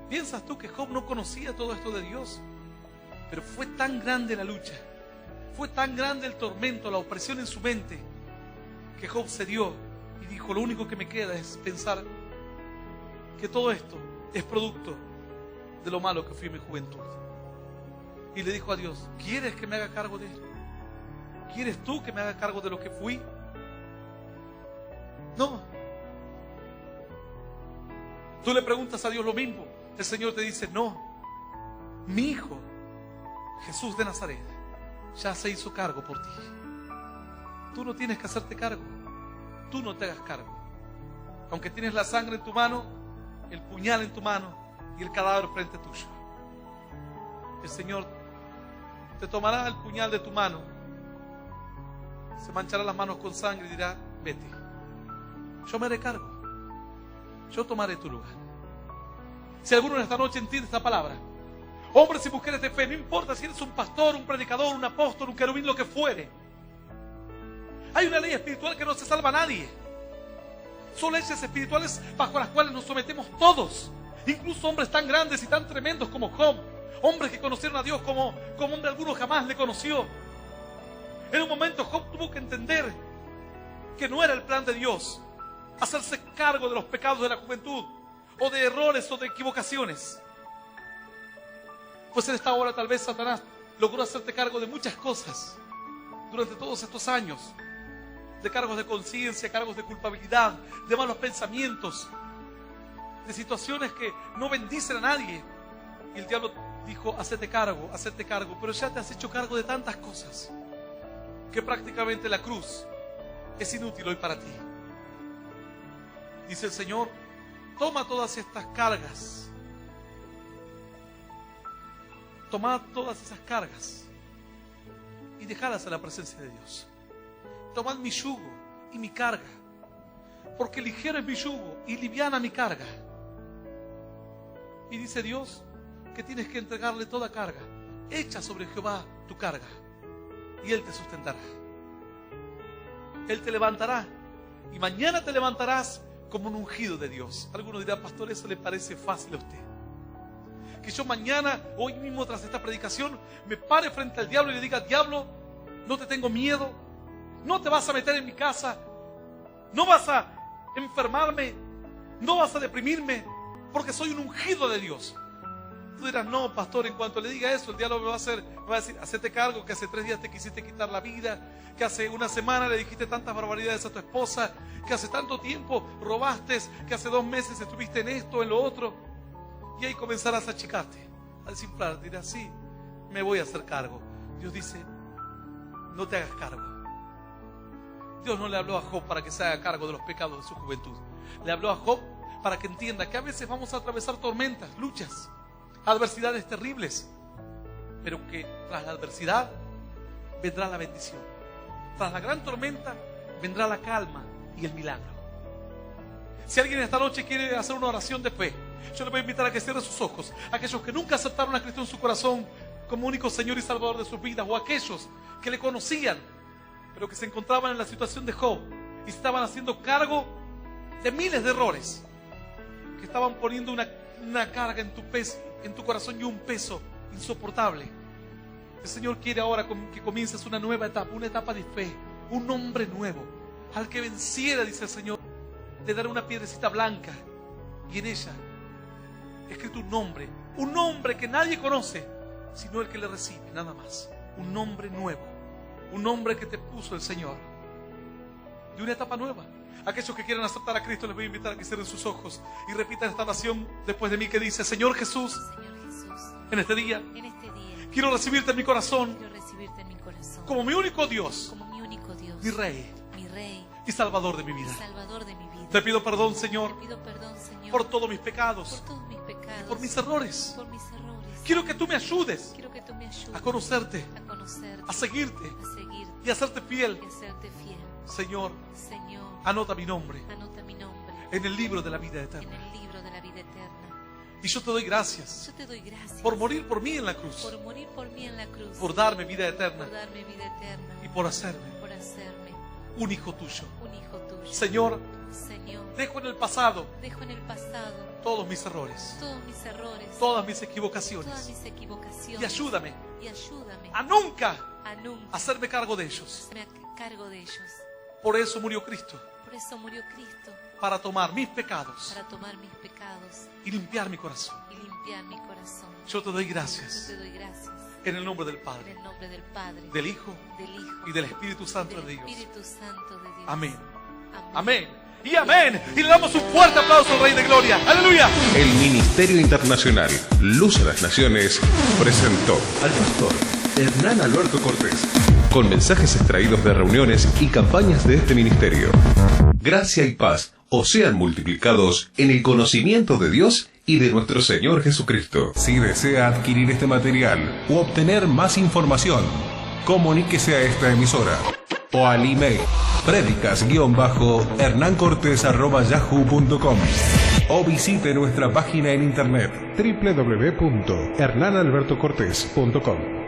¿Piensas tú que Job no conocía todo esto de Dios? Pero fue tan grande la lucha, fue tan grande el tormento, la opresión en su mente, que Job cedió y dijo, lo único que me queda es pensar que todo esto es producto de lo malo que fui en mi juventud. Y le dijo a Dios, ¿quieres que me haga cargo de esto? ¿Quieres tú que me haga cargo de lo que fui? No. Tú le preguntas a Dios lo mismo. El Señor te dice, no. Mi hijo, Jesús de Nazaret, ya se hizo cargo por ti. Tú no tienes que hacerte cargo. Tú no te hagas cargo. Aunque tienes la sangre en tu mano, el puñal en tu mano y el cadáver frente tuyo. El Señor te tomará el puñal de tu mano, se manchará las manos con sangre y dirá, vete. Yo me haré cargo. Yo tomaré tu lugar. Si alguno en esta noche entiende esta palabra, hombres y mujeres de fe, no importa si eres un pastor, un predicador, un apóstol, un querubín, lo que fuere, hay una ley espiritual que no se salva a nadie. Son leyes espirituales bajo las cuales nos sometemos todos, incluso hombres tan grandes y tan tremendos como Job, hombres que conocieron a Dios como hombre alguno jamás le conoció. En un momento Job tuvo que entender que no era el plan de Dios hacerse cargo de los pecados de la juventud, o de errores o de equivocaciones. Pues en esta hora tal vez Satanás logró hacerte cargo de muchas cosas durante todos estos años, de cargos de conciencia, cargos de culpabilidad, de malos pensamientos, de situaciones que no bendicen a nadie. Y el diablo dijo, hacete cargo, pero ya te has hecho cargo de tantas cosas que prácticamente la cruz es inútil hoy para ti. Dice el Señor, toma todas estas cargas, tomad todas esas cargas y dejadlas en la presencia de Dios. Tomad mi yugo y mi carga, porque ligero es mi yugo y liviana mi carga. Y dice Dios que tienes que entregarle toda carga. Echa sobre Jehová tu carga y Él te sustentará. Él te levantará y mañana te levantarás como un ungido de Dios. Algunos dirán, pastor, ¿eso le parece fácil a usted? Que yo mañana, hoy mismo tras esta predicación, me pare frente al diablo y le diga, diablo, no te tengo miedo, no te vas a meter en mi casa, no vas a enfermarme, no vas a deprimirme, porque soy un ungido de Dios. Tú dirás, no, pastor, en cuanto le diga eso, el diablo me va a decir, hacete cargo que hace 3 días te quisiste quitar la vida, que hace una semana le dijiste tantas barbaridades a tu esposa, que hace tanto tiempo robaste, que hace 2 meses estuviste en esto, en lo otro. Y ahí comenzarás a achicarte, a desinflar. Dirás, sí, me voy a hacer cargo. Dios dice, no te hagas cargo. Dios no le habló a Job para que se haga cargo de los pecados de su juventud. Le habló a Job para que entienda que a veces vamos a atravesar tormentas, luchas, adversidades terribles, pero que tras la adversidad vendrá la bendición. Tras la gran tormenta vendrá la calma y el milagro. Si alguien esta noche quiere hacer una oración de fe, yo le voy a invitar a que cierre sus ojos. Aquellos que nunca aceptaron a Cristo en su corazón como único Señor y Salvador de sus vidas, o aquellos que le conocían pero que se encontraban en la situación de Job y estaban haciendo cargo de miles de errores, que estaban poniendo una carga en tu peso, en tu corazón, y un peso insoportable. El Señor quiere ahora que comiences una nueva etapa, una etapa de fe, un hombre nuevo. Al que venciera, dice el Señor, le dará una piedrecita blanca y en ella escrito un nombre que nadie conoce sino el que le recibe, nada más. Un nombre nuevo, un nombre que te puso el Señor, de una etapa nueva. Aquellos que quieran aceptar a Cristo, les voy a invitar a que cierren sus ojos y repitan esta oración después de mí, que dice: Señor Jesús, en este día quiero recibirte en mi corazón, como mi único Dios, mi Rey y Salvador de mi vida. Te pido perdón, Señor, por todos mis pecados y por mis errores. Quiero que tú me ayudes a conocerte conocerte, a seguirte a seguirte y a hacerte fiel. y a serte fiel. Señor, Señor, anota mi nombre anota mi nombre en el libro de la vida en eterna. el libro de la vida eterna. Y yo te doy gracias Yo te doy gracias por morir por mí en la cruz, por morir por mí en la cruz, por darme vida eterna por darme vida eterna y por hacerme por hacerme un hijo tuyo. un hijo tuyo. Señor, Señor, dejo en el pasado dejo en el pasado todos mis errores, todos mis errores, todas mis todas equivocaciones mis equivocaciones y ayúdame y ayúdame a nunca a nunca hacerme cargo de ellos. hacerme cargo de ellos. Por eso murió Cristo, Por eso murió Cristo, para tomar mis pecados para tomar mis pecados y limpiar mi corazón. y limpiar mi corazón. Yo te doy Yo gracias te doy gracias en el nombre del en Padre, el nombre del Padre, del Hijo del Hijo y del Espíritu Santo del de Dios. Espíritu Santo de Dios. Amén. Amén. Amén. Y amén. Y le damos un fuerte aplauso al Rey de Gloria. Aleluya. El Ministerio Internacional Luz a las Naciones presentó al pastor Hernán Alberto Cortés con mensajes extraídos de reuniones y campañas de este ministerio. Gracia y paz os sean multiplicados en el conocimiento de Dios y de nuestro Señor Jesucristo. Si desea adquirir este material u obtener más información, comuníquese a esta emisora o al email predicas-hernancortes@yahoo.com o visite nuestra página en internet www.hernanalbertocortes.com.